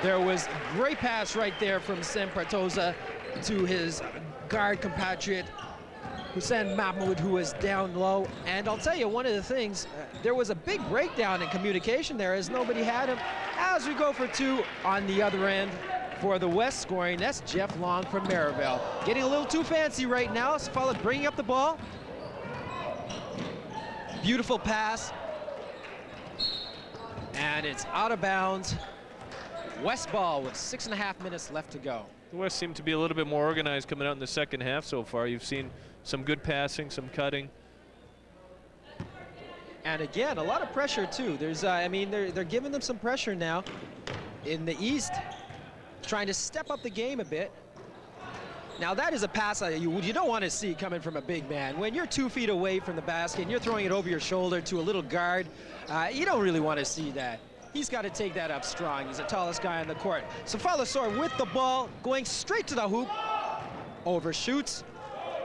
There was a great pass right there from Sem Partoza to his guard compatriot, Hussein Mahmoud, who was down low. And I'll tell you, one of the things, there was a big breakdown in communication there as nobody had him. As we go for 2 on the other end for the West scoring, that's Jeff Long from Maribel. Getting a little too fancy right now. Safala bringing up the ball. Beautiful pass. And it's out of bounds. West ball with 6.5 minutes left to go. The West seemed to be a little bit more organized coming out in the second half so far. You've seen some good passing, some cutting. And again, a lot of pressure too. There's, I mean, they're giving them some pressure now in the East, trying to step up the game a bit. Now that is a pass you don't want to see coming from a big man. When you're 2 feet away from the basket and you're throwing it over your shoulder to a little guard, you don't really want to see that. He's got to take that up strong. He's the tallest guy on the court. Safala Sor with the ball, going straight to the hoop, overshoots.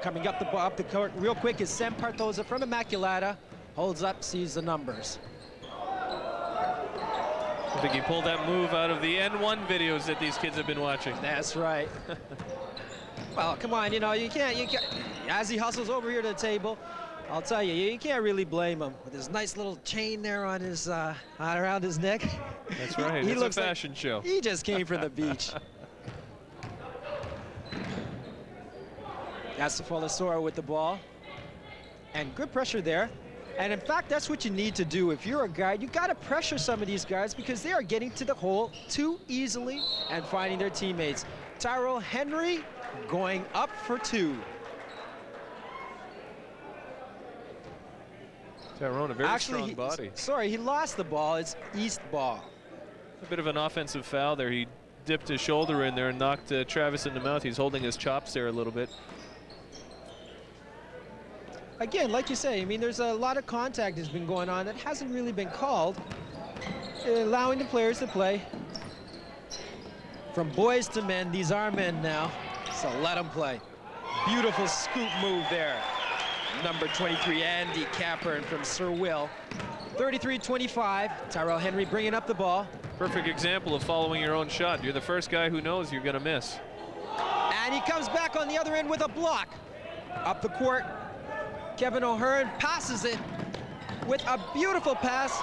Coming up the court real quick is Sem Partoza from Immaculata. Holds up, sees the numbers. I think he pulled that move out of the N1 videos that these kids have been watching. That's right. Well, come on, you know, you can't, as he hustles over here to the table, I'll tell you, you can't really blame him with his nice little chain there on his, around his neck. That's right, He it's looks a fashion show. He just came from the beach. That's Safala Sor with the ball. And good pressure there. And in fact, that's what you need to do. If you're a guard, you got to pressure some of these guards because they are getting to the hole too easily and finding their teammates. Tyrell Henry going up for 2. Tyrone, a very strong body. Sorry, he lost the ball. It's East ball. A bit of an offensive foul there. He dipped his shoulder in there and knocked Travis in the mouth. He's holding his chops there a little bit. Again, like you say, I mean, there's a lot of contact that's been going on that hasn't really been called, allowing the players to play. From boys to men, these are men now, so let them play. Beautiful scoop move there. Number 23, Andy Capern from Sir Will. 33-25, Tyrell Henry bringing up the ball. Perfect example of following your own shot. You're the first guy who knows you're gonna miss. And he comes back on the other end with a block. Up the court, Kevin O'Hearn passes it with a beautiful pass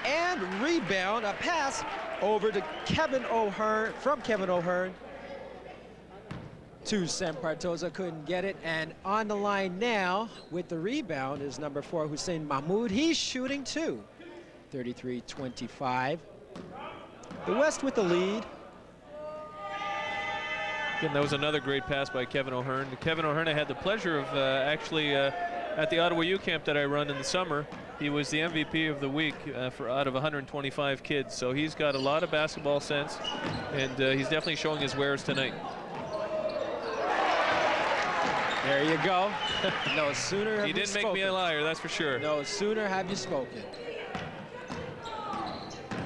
and rebound, a pass over to Kevin O'Hearn, from Kevin O'Hearn to Sem Partoza, couldn't get it. And on the line now with the rebound is number 4, Hussein Mahmoud. He's shooting 2. 33-25. The West with the lead. Again, that was another great pass by Kevin O'Hearn. Kevin O'Hearn, I had the pleasure of actually at the Ottawa U Camp that I run in the summer, he was the MVP of the week out of 125 kids. So he's got a lot of basketball sense, and he's definitely showing his wares tonight. There you go. No sooner have He didn't make me a liar, that's for sure. No sooner have you spoken.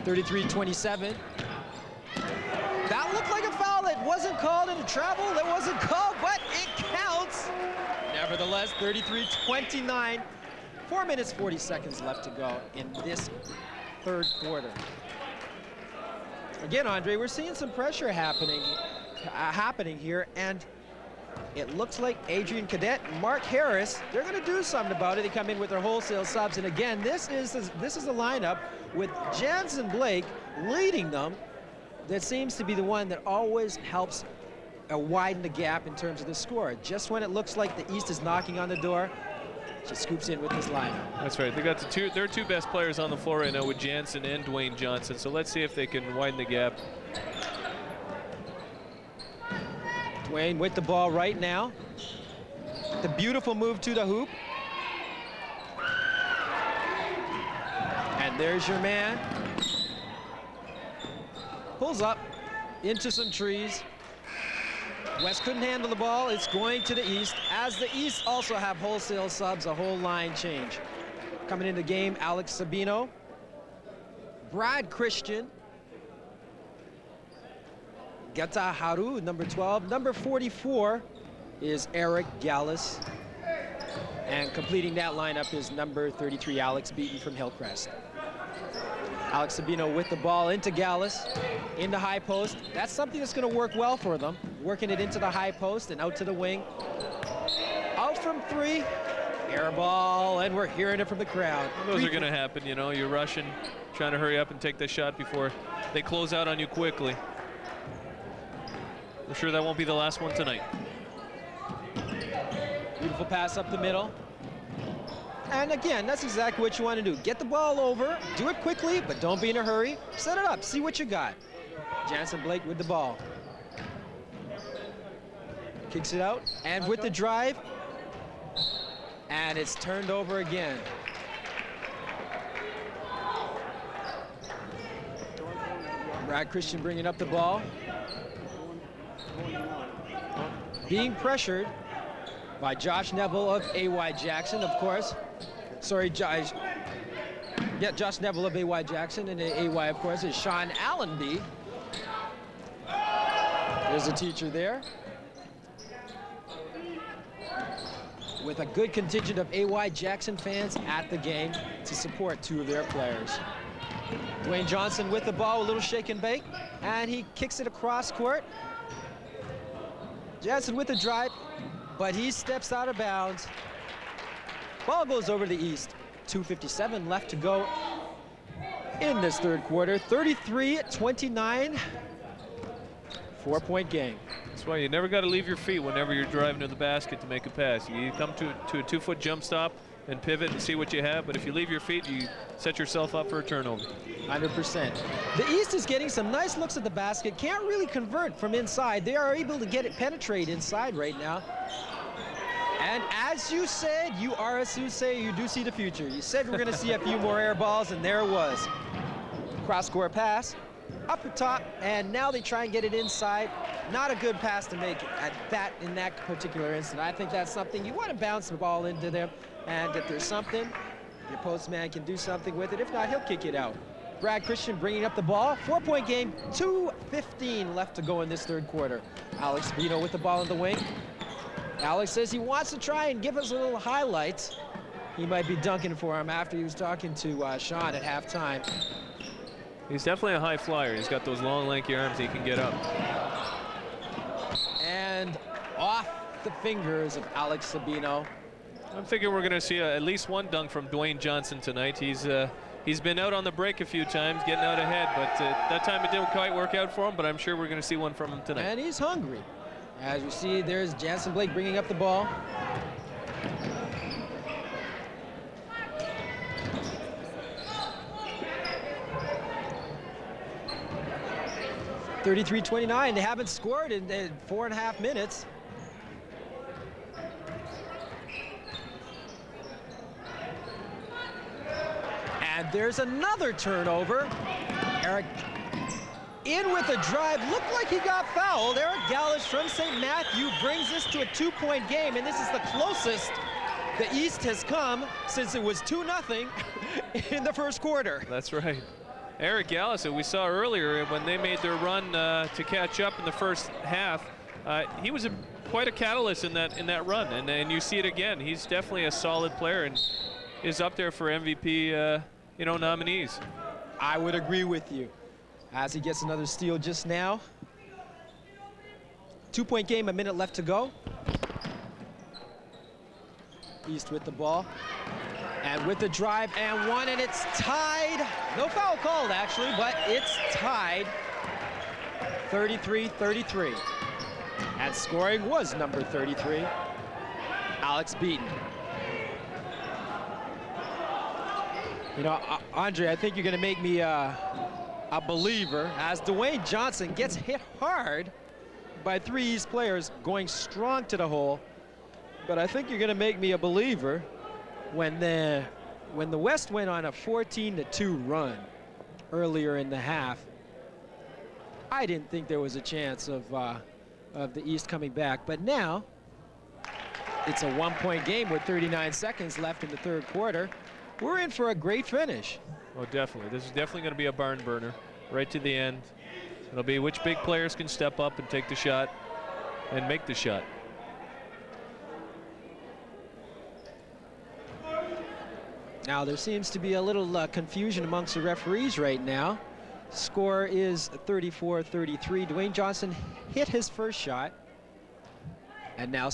33-27. That looked like a foul. It wasn't called in travel. It wasn't called, but it counts. Nevertheless, 33-29. 4 minutes, 40 seconds left to go in this third quarter. Again, Andre, we're seeing some pressure happening here, and it looks like Adrian Cadet and Mark Harris, they're going to do something about it. They come in with their wholesale subs, and again, this is a lineup with Jansen Blake leading them. That seems to be the one that always helps widen the gap in terms of the score. Just when it looks like the East is knocking on the door, she scoops in with this lineup. That's right. They got their two best players on the floor right now with Jansen and Dwayne Johnson. So let's see if they can widen the gap. Dwayne with the ball right now. The beautiful move to the hoop. And there's your man. Pulls up into some trees. West couldn't handle the ball. It's going to the East, as the East also have wholesale subs, a whole line change. Coming into the game, Alex Sabino, Brad Christian, Geta Haru, number 12. Number 44 is Eric Gallus. And completing that lineup is number 33, Alex Beaton from Hillcrest. Alex Sabino with the ball into Gallus, in the high post. That's something that's going to work well for them, working it into the high post and out to the wing. Out from three, air ball, and we're hearing it from the crowd. Those are going to happen, you know. You're rushing, trying to hurry up and take the shot before they close out on you quickly. I'm sure that won't be the last one tonight. Beautiful pass up the middle. And again, that's exactly what you want to do. Get the ball over, do it quickly, but don't be in a hurry. Set it up, see what you got. Jansen Blake with the ball. Kicks it out, and with the drive, and it's turned over again. Brad Christian bringing up the ball. Being pressured by Josh Neville of AY Jackson, of course. Sorry, Josh Neville of AY Jackson, and AY, of course, is Sean Allenby. There's a teacher there. With a good contingent of AY Jackson fans at the game to support two of their players. Dwayne Johnson with the ball, a little shake and bake, and he kicks it across court. Jansen with the drive, but he steps out of bounds. Ball goes over to the East. 2:57 left to go in this third quarter. 33-29, 4-point game. That's why you never got to leave your feet whenever you're driving to the basket to make a pass. You come to a 2-foot jump stop and pivot and see what you have, but if you leave your feet, you set yourself up for a turnover. 100%. The East is getting some nice looks at the basket. Can't really convert from inside. They are able to get it penetrate inside right now. And as you said, you are a soothsayer, you do see the future. You said we're going to see a few more air balls, and there it was. Cross-court pass, upper top, and now they try and get it inside. Not a good pass to make in that particular instant. I think that's something you want to bounce the ball into them, and if there's something, your postman can do something with it. If not, he'll kick it out. Brad Christian bringing up the ball. 4-point game, 2:15 left to go in this third quarter. Alex Sabino with the ball in the wing. Alex says he wants to try and give us a little highlights. He might be dunking for him after he was talking to Sean at halftime. He's definitely a high flyer. He's got those long, lanky arms he can get up. And off the fingers of Alex Sabino. I'm thinking we're going to see at least one dunk from Dwayne Johnson tonight. He's been out on the break a few times, getting out ahead, but that time it didn't quite work out for him, but I'm sure we're going to see one from him tonight. And he's hungry. As you see, there's Jansen Blake bringing up the ball. (33-29). They haven't scored in 4.5 minutes. And there's another turnover. Eric in with a drive, looked like he got fouled. Eric Gallus from St. Matthew brings this to a 2-point game, and this is the closest the East has come since it was 2-0 in the first quarter. That's right. Eric Gallus, who we saw earlier when they made their run to catch up in the first half, he was quite a catalyst in that run, and you see it again. He's definitely a solid player and is up there for MVP nominees. I would agree with you. As he gets another steal just now. 2-point game, a minute left to go. East with the ball. And with the drive and one, and it's tied. No foul called, actually, but it's tied. 33-33. And scoring was number 33, Alex Beaton. You know, Andre, I think you're going to make me a believer as Dwayne Johnson gets hit hard by 3 East players going strong to the hole. But I think you're going to make me a believer when the West went on a 14-2 run earlier in the half. I didn't think there was a chance of the East coming back, but now it's a 1-point game with 39 seconds left in the third quarter. We're in for a great finish. Oh, definitely. This is definitely going to be a barn burner right to the end. It'll be which big players can step up and take the shot and make the shot. Now there seems to be a little confusion amongst the referees right now. Score is 34-33. Dwayne Johnson hit his first shot, and now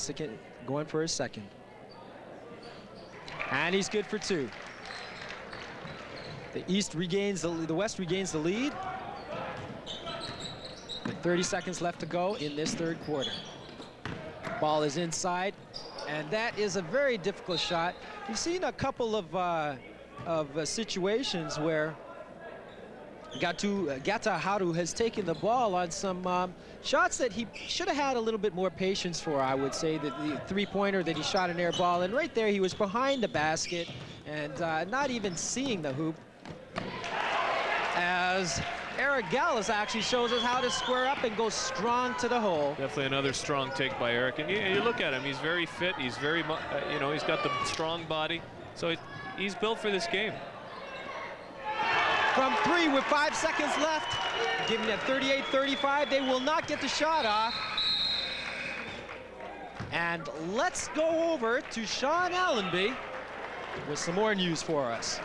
going for his second. And he's good for 2. The East regains the West regains the lead. With 30 seconds left to go in this third quarter. Ball is inside, and that is a very difficult shot. We've seen a couple of situations where Gata Haru has taken the ball on some shots that he should have had a little bit more patience for, I would say. The 3-pointer that he shot an air ball, and right there he was behind the basket and not even seeing the hoop. As Eric Gallus actually shows us how to square up and go strong to the hole. Definitely another strong take by Eric. And you look at him, he's very fit. He's very, he's got the strong body. So he's built for this game. From 3 with 5 seconds left, giving it 38-35. They will not get the shot off. And let's go over to Sean Allenby with some more news for us.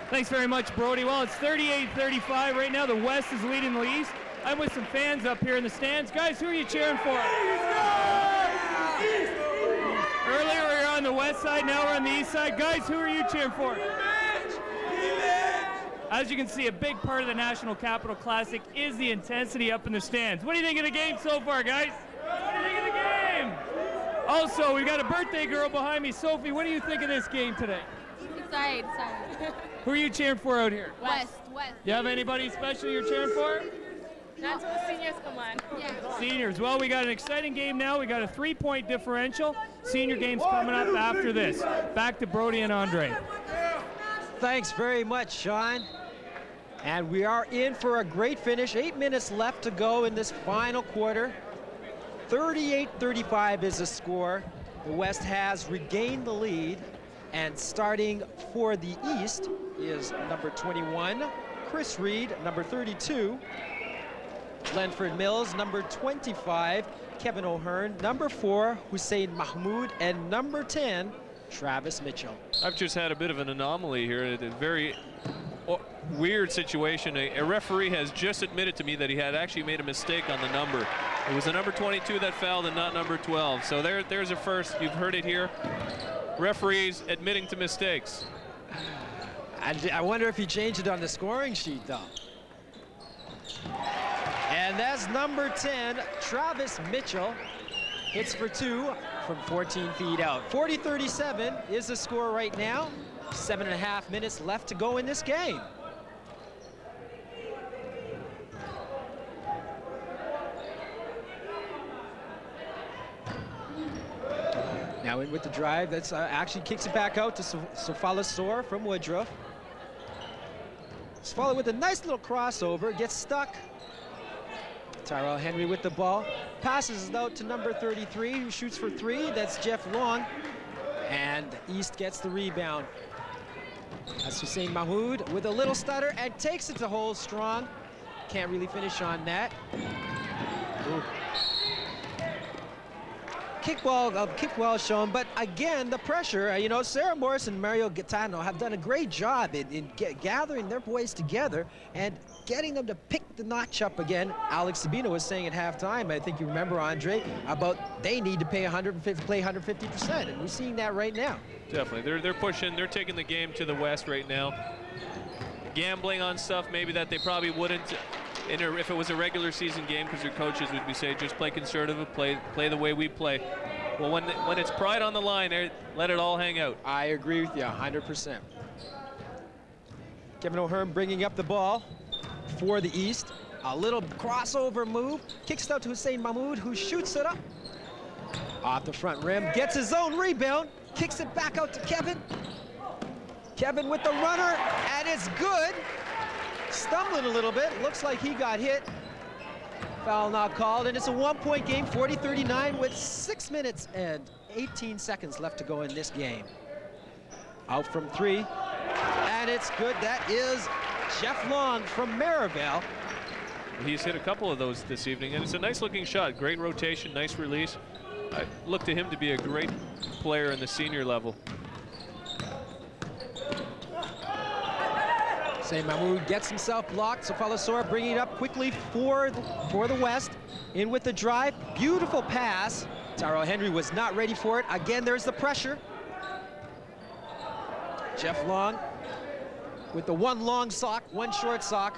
Thanks very much, Brody. Well, it's 38-35 right now. The West is leading the East. I'm with some fans up here in the stands. Guys, who are you cheering for? Earlier we were on the West side, now we're on the East side. Guys, who are you cheering for? As you can see, a big part of the National Capital Classic is the intensity up in the stands. What do you think of the game so far, guys? What do you think of the game? Also, we've got a birthday girl behind me. Sophie, what do you think of this game today? Excited. Who are you cheering for out here? West. You have anybody special you're cheering for? That's what the seniors come on. Yeah. Seniors. Well, we got an exciting game now. We got a 3-point differential. Senior game's coming up after this. Back to Brody and Andre. Thanks very much, Sean. And we are in for a great finish. 8 minutes left to go in this final quarter. 38-35 is the score. The West has regained the lead. And starting for the East is number 21, Chris Reed, number 32, Lenford Mills, number 25, Kevin O'Hearn, number 4, Hussein Mahmoud, and number 10, Travis Mitchell. I've just had a bit of an anomaly here, a very weird situation. A referee has just admitted to me that he had actually made a mistake on the number. It was the number 22 that fouled and not number 12. So there's a first. You've heard it here. Referees admitting to mistakes. I wonder if he changed it on the scoring sheet, though. And that's number 10, Travis Mitchell. Hits for 2 from 14 feet out. 40-37 is the score right now. 7.5 minutes left to go in this game. Now in with the drive, that's actually kicks it back out to Sofala Sor from Woodruff. It's followed with a nice little crossover, gets stuck. Tyrell Henry with the ball, passes it out to number 33, who shoots for 3. That's Jeff Long, and East gets the rebound. That's Hussein Mahmoud with a little stutter and takes it to hole strong. Can't really finish on that. Ooh. Kick well shown, but again, the pressure, you know, Sarah Morris and Mario Gaetano have done a great job in gathering their boys together and getting them to pick the notch up again. Alex Sabino was saying at halftime, I think you remember, Andre, about they need to play 150%, and we're seeing that right now. Definitely, they're pushing, they're taking the game to the West right now. Gambling on stuff maybe that they probably wouldn't if it was a regular season game, because your coaches would be saying just play conservative, play the way we play. Well, when it's pride on the line, let it all hang out. I agree with you 100%. Kevin O'Hearn bringing up the ball for the East. A little crossover move, kicks it out to Hussein Mahmoud, who shoots it up off the front rim, gets his own rebound, kicks it back out to Kevin. Kevin with the runner, and it's good. Stumbling a little bit, looks like he got hit. Foul not called, and it's a 1-point game, 40-39, with 6 minutes and 18 seconds left to go in this game. Out from 3, and it's good. That is Jeff Long from Maribel. He's hit a couple of those this evening, and it's a nice looking shot. Great rotation, nice release. I look to him to be a great player in the senior level. Hussein Mahmoud gets himself blocked, so Falasor bringing it up quickly for the West. In with the drive, beautiful pass. Tyrell Henry was not ready for it. Again, there's the pressure. Jeff Long with the one long sock, one short sock.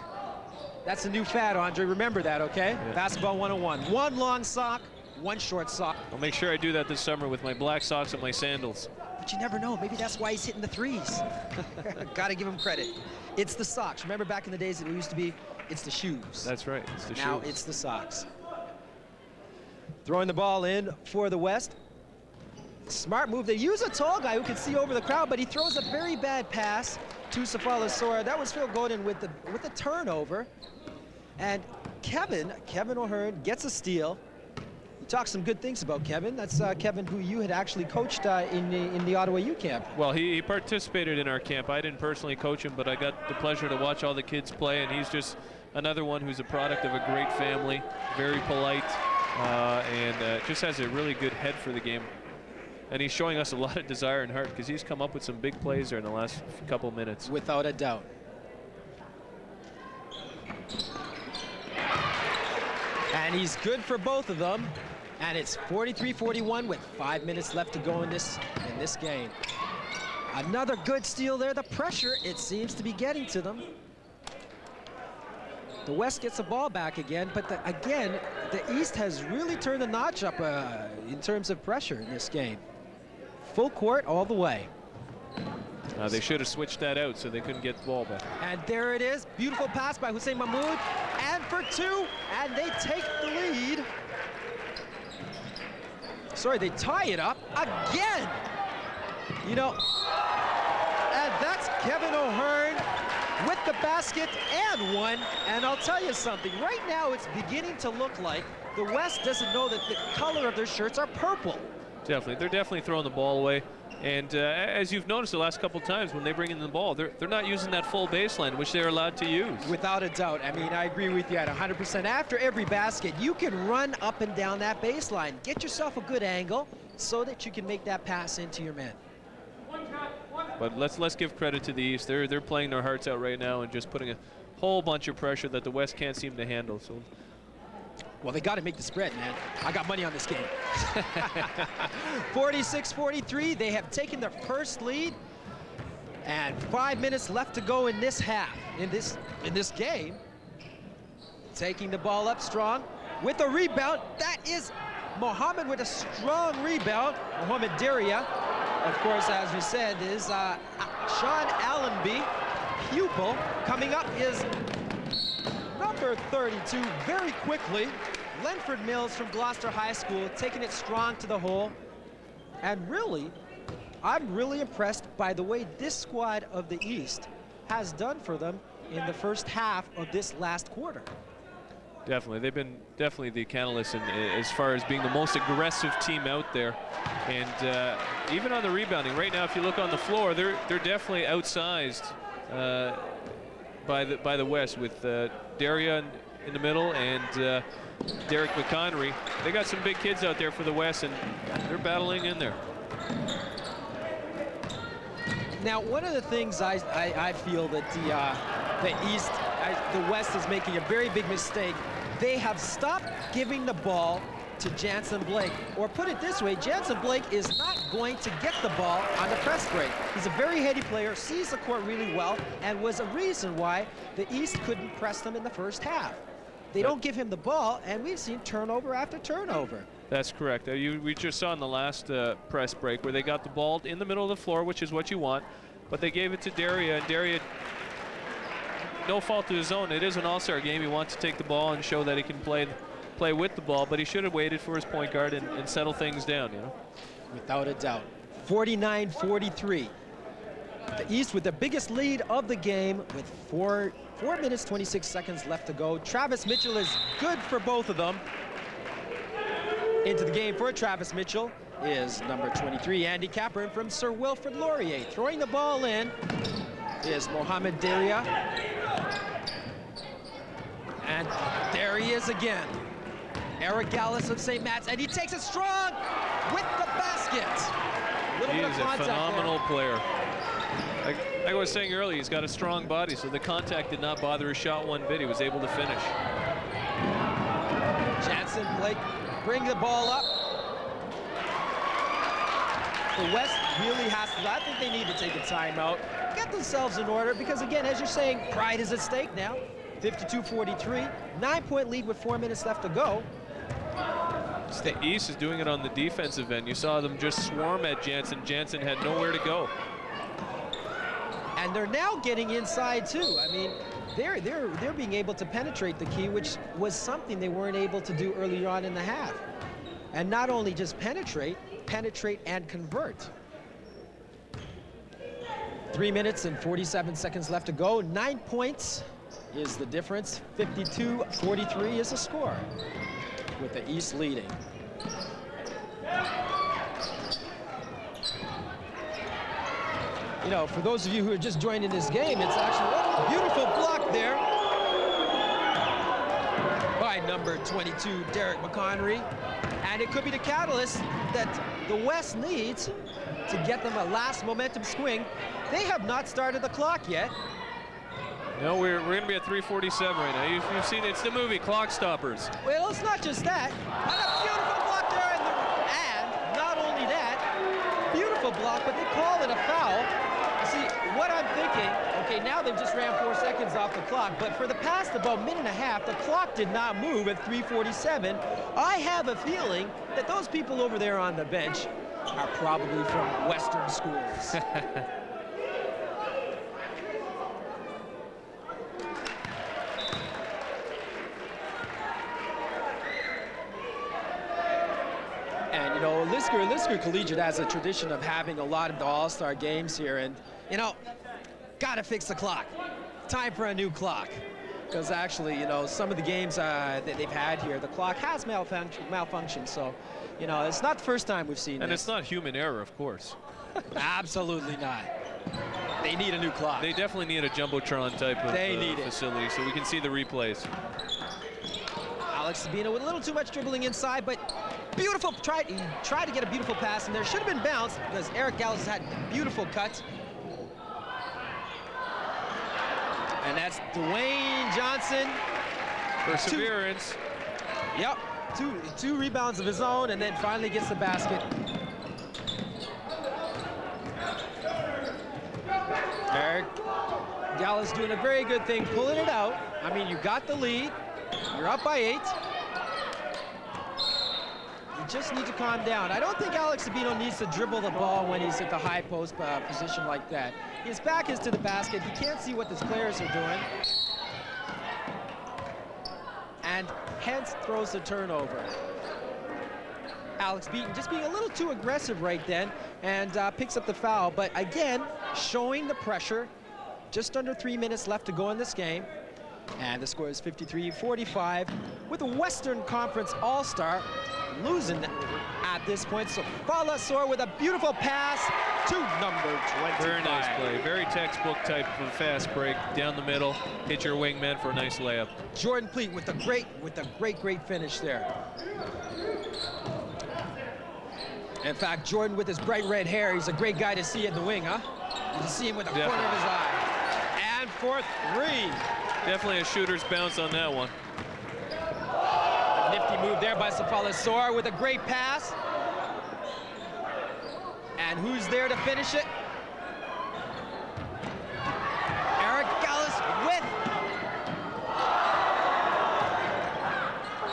That's a new fad, Andre. Remember that, okay? Yeah. Basketball 101. One long sock, one short sock. I'll make sure I do that this summer with my black socks and my sandals. But you never know. Maybe that's why he's hitting the threes. Gotta give him credit. It's the socks. Remember back in the days it used to be, it's the shoes. That's right, it's the shoes. Now it's the socks. Throwing the ball in for the West. Smart move. They use a tall guy who can see over the crowd, but he throws a very bad pass to Safala Sora. That was Phil Godin with the turnover. And Kevin O'Hearn gets a steal. You talk some good things about Kevin. That's Kevin who you had actually coached in the Ottawa U camp. Well, he participated in our camp. I didn't personally coach him, but I got the pleasure to watch all the kids play, and he's just another one who's a product of a great family, very polite, and just has a really good head for the game. And he's showing us a lot of desire and heart, because he's come up with some big plays there in the last couple minutes. Without a doubt. And he's good for both of them. And it's 43-41 with 5 minutes left to go in this game. Another good steal there. The pressure, it seems to be getting to them. The West gets the ball back again, but again, the East has really turned the notch up in terms of pressure in this game. Full court all the way. They should have switched that out so they couldn't get the ball back. And there it is. Beautiful pass by Hussein Mahmoud. And for 2, and they take the lead. Sorry, they tie it up again. You know, and that's Kevin O'Hearn with the basket and one. And I'll tell you something, right now it's beginning to look like the West doesn't know that the color of their shirts are purple. Definitely, they're definitely throwing the ball away. And as you've noticed the last couple times when they bring in the ball, they're not using that full baseline, which they're allowed to use. Without a doubt. I mean, I agree with you at 100%. After every basket, you can run up and down that baseline. Get yourself a good angle so that you can make that pass into your man. But let's give credit to the East. They're playing their hearts out right now and just putting a whole bunch of pressure that the West can't seem to handle. So. Well, they got to make the spread, man. I got money on this game. 46-43, they have taken their first lead. And 5 minutes left to go in this half, in this game. Taking the ball up strong with a rebound. That is Mohammed with a strong rebound. Mohammed Daria, of course, as we said, is Sean Allenby, pupil. Coming up is number 32, very quickly, Lenford Mills from Gloucester High School, taking it strong to the hole. And really, I'm really impressed by the way this squad of the East has done for them in the first half of this last quarter. Definitely. They've been definitely the catalyst as far as being the most aggressive team out there. And even on the rebounding, right now, if you look on the floor, they're definitely outsized by the West with Daria in the middle and Derek McConnery. They got some big kids out there for the West, and they're battling in there. Now, one of the things I feel that the West is making a very big mistake. They have stopped giving the ball to Jansen Blake. Or put it this way, Jansen Blake is not going to get the ball on the press break. He's a very heady player, sees the court really well, and was a reason why the East couldn't press them in the first half. They don't give him the ball, and we've seen turnover after turnover. That's correct. We just saw in the last press break where they got the ball in the middle of the floor, which is what you want, but they gave it to Daria, and Daria, no fault to his own. It is an all-star game. He wants to take the ball and show that he can play with the ball, but he should have waited for his point guard and settle things down, you know? Without a doubt. 49-43. The East with the biggest lead of the game with 4 minutes, 26 seconds left to go. Travis Mitchell is good for both of them. Into the game for Travis Mitchell is number 23, Andy Capron from Sir Wilfrid Laurier. Throwing the ball in is Mohamed Daria. And there he is again. Eric Gallus of St. Matt's, and he takes it strong with the basket. He is a phenomenal player. Like I was saying earlier, he's got a strong body, so the contact did not bother his shot one bit. He was able to finish. Jansen Blake bring the ball up. The West really has to, I think they need to take a timeout, get themselves in order, because again, as you're saying, pride is at stake now. 52-43, 9-point lead with 4 minutes left to go. The East is doing it on the defensive end. You saw them just swarm at Jansen. Jansen had nowhere to go. And they're now getting inside too. I mean, they're being able to penetrate the key, which was something they weren't able to do earlier on in the half. And not only just penetrate and convert. 3 minutes and 47 seconds left to go. 9 points is the difference. 52-43 is the score, with the East leading. You know, for those of you who are just joining this game, it's actually a beautiful block there by number 22, Derek McConnery. And it could be the catalyst that the West needs to get them a last momentum swing. They have not started the clock yet. No, we're going to be at 3:47 right now. You've seen it. It's the movie Clock Stoppers. Well, it's not just that. And a beautiful block there, and not only that, beautiful block, but they call it a foul. See, what I'm thinking, okay, now they've just ran 4 seconds off the clock, but for the past about minute and a half, the clock did not move at 3:47. I have a feeling that those people over there on the bench are probably from Western schools. And, you know, Lisgar Collegiate has a tradition of having a lot of the all-star games here, and, you know, gotta fix the clock. Time for a new clock. Because actually, you know, some of the games that they've had here, the clock has malfunctioned, so, you know, it's not the first time we've seen this. And it's not human error, of course. Absolutely not. They need a new clock. They definitely need a Jumbotron type of facility so we can see the replays. Alex Sabino with a little too much dribbling inside, but beautiful, tried to get a beautiful pass in there. Should have been bounced because Eric Gallus had beautiful cuts. And that's Dwayne Johnson. Perseverance. Yep, two rebounds of his own, and then finally gets the basket. Eric Gallus doing a very good thing, pulling it out. I mean, you got the lead. You're up by 8. You just need to calm down. I don't think Alex Sabino needs to dribble the ball when he's at the high post position like that. His back is to the basket. He can't see what his players are doing. And hence throws the turnover. Alex Beaton just being a little too aggressive right then and picks up the foul. But again, showing the pressure just under 3 minutes left to go in this game. And the score is 53-45 with a Western Conference All-Star losing at this point. So Falasor with a beautiful pass to number 25. Very nice play. Very textbook type of a fast break down the middle. Hit your wingman for a nice layup. Jordan Pleat with a great finish there. In fact, Jordan with his bright red hair, he's a great guy to see in the wing, huh? You can see him with the corner of his eye. And for three. Definitely a shooter's bounce on that one. A nifty move there by Falasor with a great pass. And who's there to finish it? Eric Gallus with.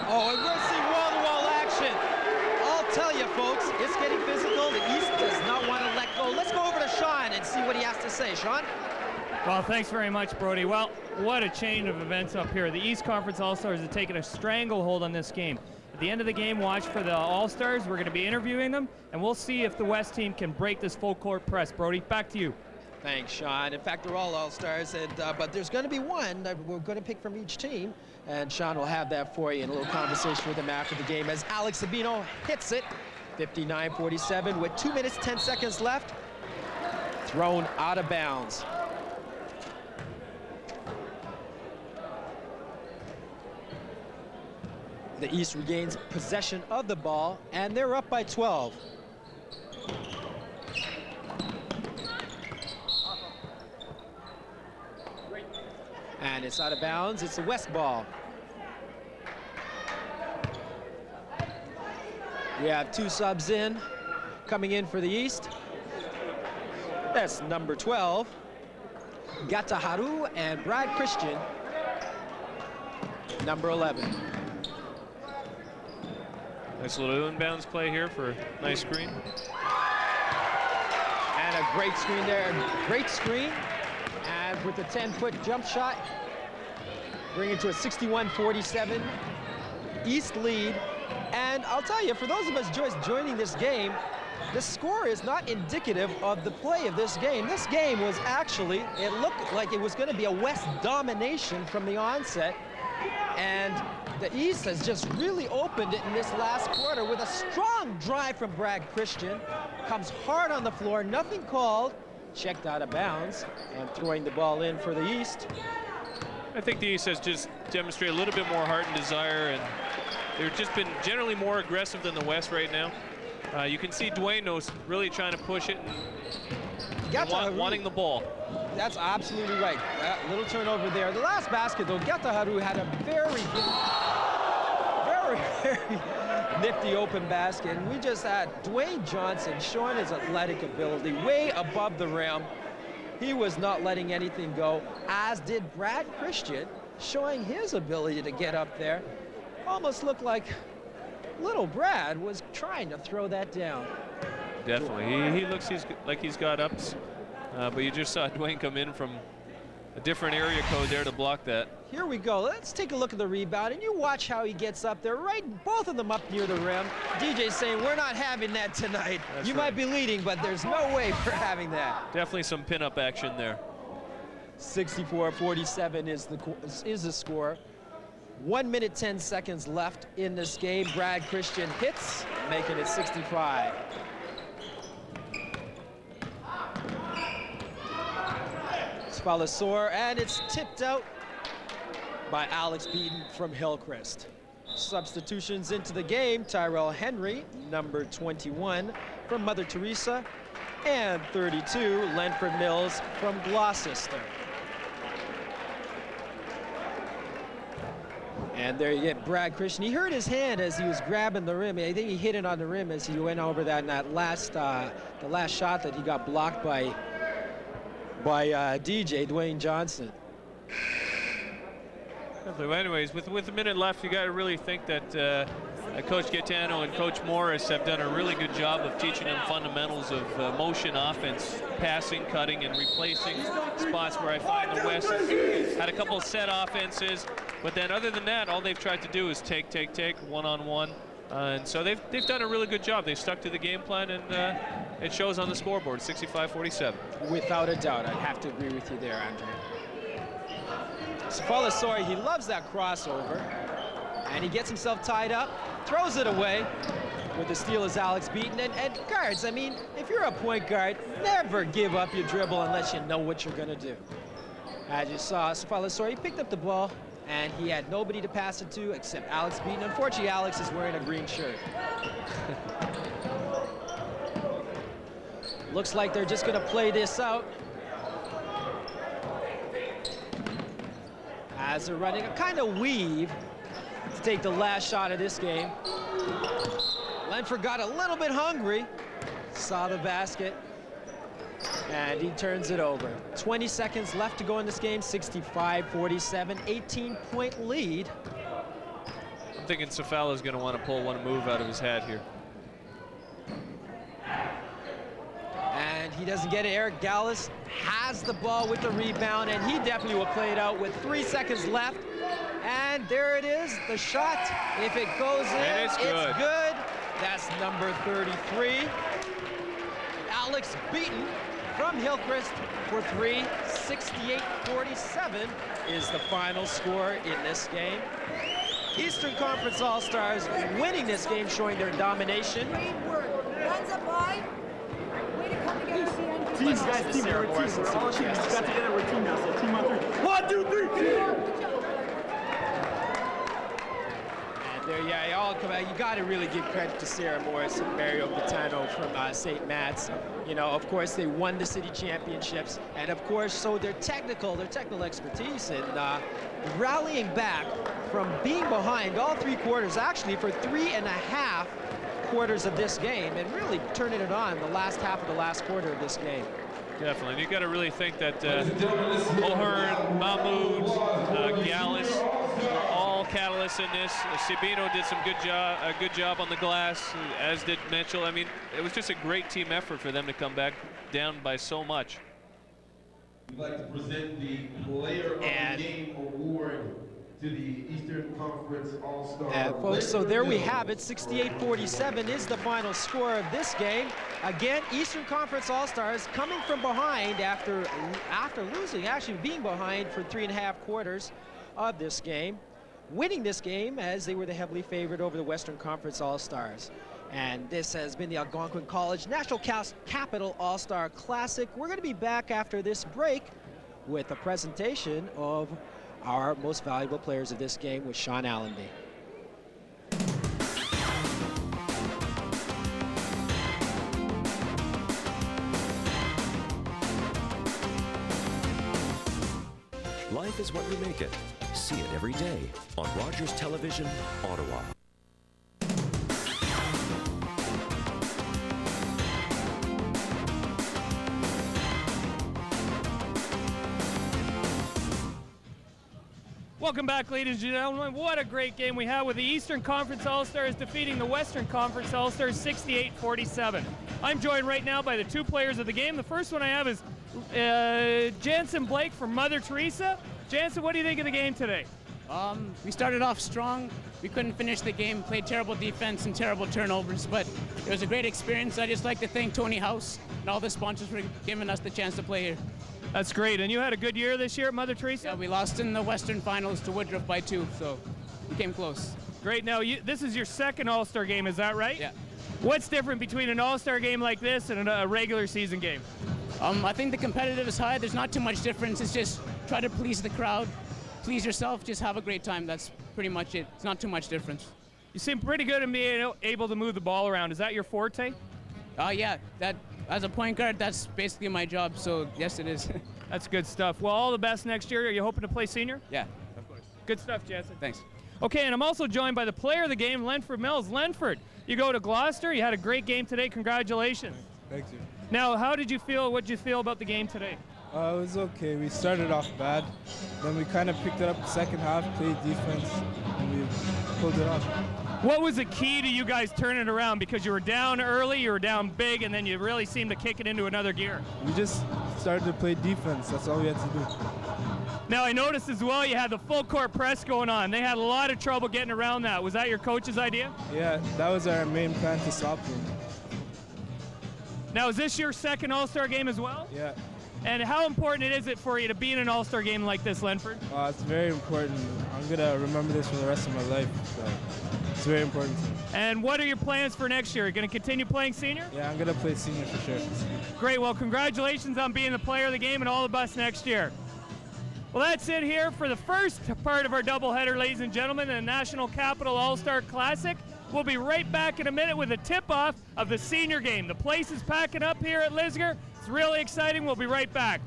Oh, and we'll see wall-to-wall action. I'll tell you, folks, it's getting physical. The East does not want to let go. Let's go over to Sean and see what he has to say. Sean? Well, thanks very much, Brody. Well, what a chain of events up here. The East Conference All-Stars have taken a stranglehold on this game. At the end of the game, watch for the All-Stars. We're going to be interviewing them, and we'll see if the West team can break this full-court press. Brody, back to you. Thanks, Sean. In fact, they're all All-Stars, but there's going to be one that we're going to pick from each team, and Sean will have that for you in a little conversation with him after the game as Alex Sabino hits it, 59-47 with 2 minutes, 10 seconds left, thrown out of bounds. The East regains possession of the ball, and they're up by 12. And it's out of bounds. It's a West ball. We have two subs in, coming in for the East. That's number 12, Gata Haru, and Brad Christian, number 11. Nice little inbounds play here for a nice screen. And a great screen there. Great screen. And with the 10-foot jump shot, bring it to a 61-47 East lead. And I'll tell you, for those of us just joining this game, the score is not indicative of the play of this game. This game was actually, it looked like it was going to be a West domination from the onset. And the East has just really opened it in this last quarter with a strong drive from Brad Christian. Comes hard on the floor, nothing called. Checked out of bounds and throwing the ball in for the East. I think the East has just demonstrated a little bit more heart and desire, and they've just been generally more aggressive than the West right now. You can see Duenos really trying to push it and wanting the ball. That's absolutely right. Little turnover there. The last basket, though, Gataharu had a very nifty open basket. And we just had Dwayne Johnson showing his athletic ability way above the rim. He was not letting anything go, as did Brad Christian, showing his ability to get up there. Almost looked like little Brad was trying to throw that down. Definitely. He looks like he's got ups. But you just saw Dwayne come in from a different area code there to block that. Here we go. Let's take a look at the rebound, and you watch how he gets up there, right? Both of them up near the rim. DJ's saying, we're not having that tonight. That's you right. might be leading, but there's no way we're having that. Definitely some pinup action there. 64-47 is the score. 1 minute, 10 seconds left in this game. Brad Christian hits, making it 65. Falasor, and it's tipped out by Alex Beaton from Hillcrest. Substitutions into the game: Tyrell Henry, number 21 from Mother Teresa, and 32, Lenford Mills from Gloucester. And there you get Brad Christian. He hurt his hand as he was grabbing the rim. I think he hit it on the rim as he went over that, and that last, the last shot that he got blocked by DJ Dwayne Johnson. Anyways, with a minute left, you got to really think that Coach Gaetano and Coach Morris have done a really good job of teaching them fundamentals of motion offense, passing, cutting, and replacing spots where I find the West has had a couple of set offenses. But then other than that, all they've tried to do is take, one-on-one. And so they've done a really good job. They've stuck to the game plan, and it shows on the scoreboard, 65-47. Without a doubt, I'd have to agree with you there, Andre. Cefalasori, he loves that crossover, and he gets himself tied up, throws it away. With the steal is Alex Beaton. And guards, I mean, if you're a point guard, never give up your dribble unless you know what you're going to do. As you saw, Cefalasori, he picked up the ball, and he had nobody to pass it to except Alex Beaton. Unfortunately, Alex is wearing a green shirt. Looks like they're just going to play this out. As they're running a kind of weave to take the last shot of this game. Lenford got a little bit hungry, saw the basket, and he turns it over. 20 seconds left to go in this game, 65-47, 18-point lead. I'm thinking Cefala is going to want to pull one move out of his hat here. And he doesn't get it. Eric Gallus has the ball with the rebound, and he definitely will play it out with 3 seconds left. And there it is, the shot. If it goes in, it's good. That's number 33. Alex Beaton from Hillcrest for three. 68-47 is the final score in this game. Eastern Conference All-Stars winning this game, showing their domination. Great work. Runs up high. Way to come together at the end. Teams, guys, team. We're a team. We're all teams. Got together. We're a team now. So team on three. 1, 2, 3. Good job. There, yeah, all come out. You got to really give credit to Sarah Morris and Mario Botano from St. Matt's. You know, of course, they won the city championships, and of course, so their technical expertise in rallying back from being behind all 3 quarters, actually for 3.5 quarters of this game, and really turning it on the last half of the last quarter of this game. Definitely, and you got to really think that O'Hearn, Mahmoud, Gallus are all catalysts in this. Sabino did some a good job on the glass, as did Mitchell. I mean, it was just a great team effort for them to come back down by so much. We'd like to present the Player of the Game Award to the Eastern Conference All-Star. Folks, so there we have it. 68-47 is the final score of this game. Again, Eastern Conference All-Stars coming from behind after losing, actually being behind for 3.5 quarters of this game, winning this game as they were the heavily favored over the Western Conference All-Stars. And this has been the Algonquin College National Capital All-Star Classic. We're going to be back after this break with a presentation of our most valuable players of this game with Sean Allenby. Life is what you make it. See it every day on Rogers Television, Ottawa. Welcome back, ladies and gentlemen. What a great game we had with the Eastern Conference All-Stars defeating the Western Conference All-Stars 68-47. I'm joined right now by the 2 players of the game. The first one I have is Jansen Blake from Mother Teresa. Jansen, what do you think of the game today? We started off strong. We couldn't finish the game, played terrible defense and terrible turnovers, but it was a great experience. I'd just like to thank Tony House and all the sponsors for giving us the chance to play here. That's great. And you had a good year this year at Mother Teresa? Yeah, we lost in the Western Finals to Woodruff by 2, so we came close. Great. Now, this is your second All-Star game, is that right? Yeah. What's different between an All-Star game like this and a regular season game? I think the competitive is high. There's not too much difference. It's just try to please the crowd, please yourself, just have a great time. That's pretty much it. It's not too much difference. You seem pretty good at being able to move the ball around. Is that your forte? Yeah. As a point guard, that's basically my job, so yes, it is. That's good stuff. Well, all the best next year. Are you hoping to play senior? Yeah, of course. Good stuff, Jansen. Thanks. Okay, and I'm also joined by the player of the game, Lenford Mills. Lenford, you go to Gloucester. You had a great game today. Congratulations. Thank you. Now, how did you feel? What did you feel about the game today? It was okay. We started off bad. Then we kind of picked it up the second half, played defense, and we pulled it off. What was the key to you guys turning it around? Because you were down early, you were down big, and then you really seemed to kick it into another gear. We just started to play defense. That's all we had to do. Now, I noticed as well you had the full court press going on. They had a lot of trouble getting around that. Was that your coach's idea? Yeah, that was our main plan to stop them. Now, is this your second All-Star game as well? Yeah. And how important is it for you to be in an All-Star game like this, Linford? It's very important. I'm going to remember this for the rest of my life. So it's very important to me. And what are your plans for next year? Are you going to continue playing senior? Yeah, I'm going to play senior for sure. Great. Well, congratulations on being the player of the game and all the best next year. Well, that's it here for the first part of our doubleheader, ladies and gentlemen, the National Capital All-Star Classic. We'll be right back in a minute with a tip-off of the senior game. The place is packing up here at Lisgar. It's really exciting. We'll be right back.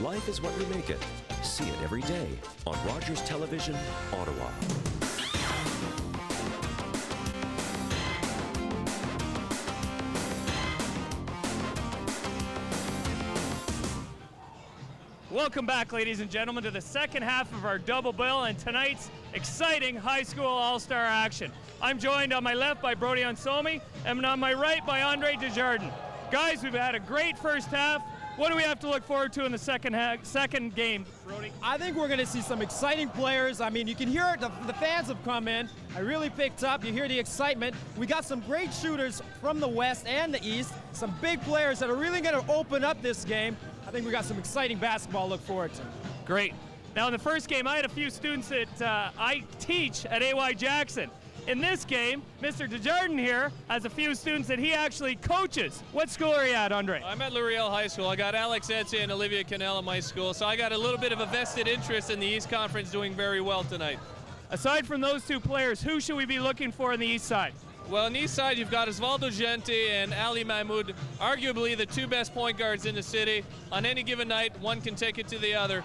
Life is what we make it. See it every day on Rogers Television, Ottawa. Welcome back, ladies and gentlemen, to the second half of our double bill and tonight's exciting high school all-star action. I'm joined on my left by Brody Anselmi and on my right by Andre Desjardins. Guys, we've had a great first half. What do we have to look forward to in the second game, Brody? I think we're going to see some exciting players. I mean, you can hear it. The fans have come in. I really picked up. You hear the excitement. We got some great shooters from the West and the East. Some big players that are really going to open up this game. I think we got some exciting basketball to look forward to. Great. Now, in the first game, I had a few students that I teach at AY Jackson. In this game, Mr. Desjardins here has a few students that he actually coaches. What school are you at, Andre? I'm at L'Oreal High School. I got Alex Etze and Olivia Cannell at my school, so I got a little bit of a vested interest in the East Conference doing very well tonight. Aside from those two players, who should we be looking for on the East side? Well, on the East side, you've got Osvaldo Gente and Ali Mahmoud, arguably the two best point guards in the city. On any given night, one can take it to the other.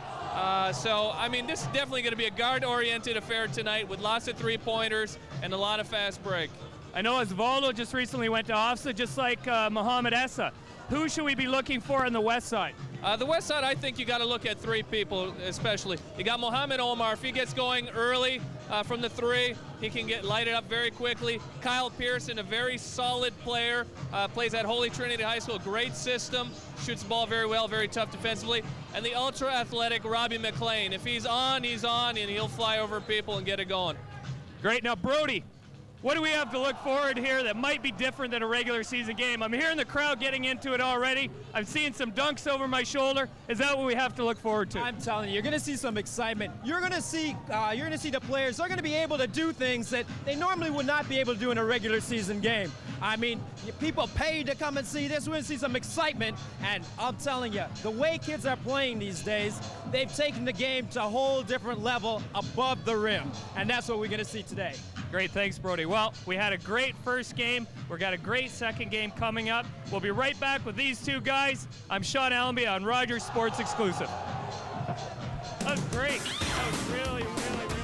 So, I mean, this is definitely going to be a guard-oriented affair tonight with lots of three-pointers and a lot of fast break. I know Osvaldo just recently went to OFSA, just like Mohamed Essa. Who should we be looking for on the West side? The West side, I think you got to look at three people, especially. You got Mohamed Omar. If he gets going early from the three, he can get lighted up very quickly. Kyle Pearson, a very solid player, plays at Holy Trinity High School. Great system, shoots the ball very well, very tough defensively. And the ultra-athletic Robbie McLean. If he's on, and he'll fly over people and get it going. Great. Now, Brody, what do we have to look forward here that might be different than a regular season game? I'm hearing the crowd getting into it already. I'm seeing some dunks over my shoulder. Is that what we have to look forward to? I'm telling you, you're going to see some excitement. You're going to see the players. They're going to be able to do things that they normally would not be able to do in a regular season game. I mean, people paid to come and see this. We're going to see some excitement. And I'm telling you, the way kids are playing these days, they've taken the game to a whole different level above the rim. And that's what we're going to see today. Great, thanks, Brody. Well, we had a great first game. We've got a great second game coming up. We'll be right back with these two guys. I'm Sean Allenby on Rogers Sports Exclusive. That was great. That was really, really, really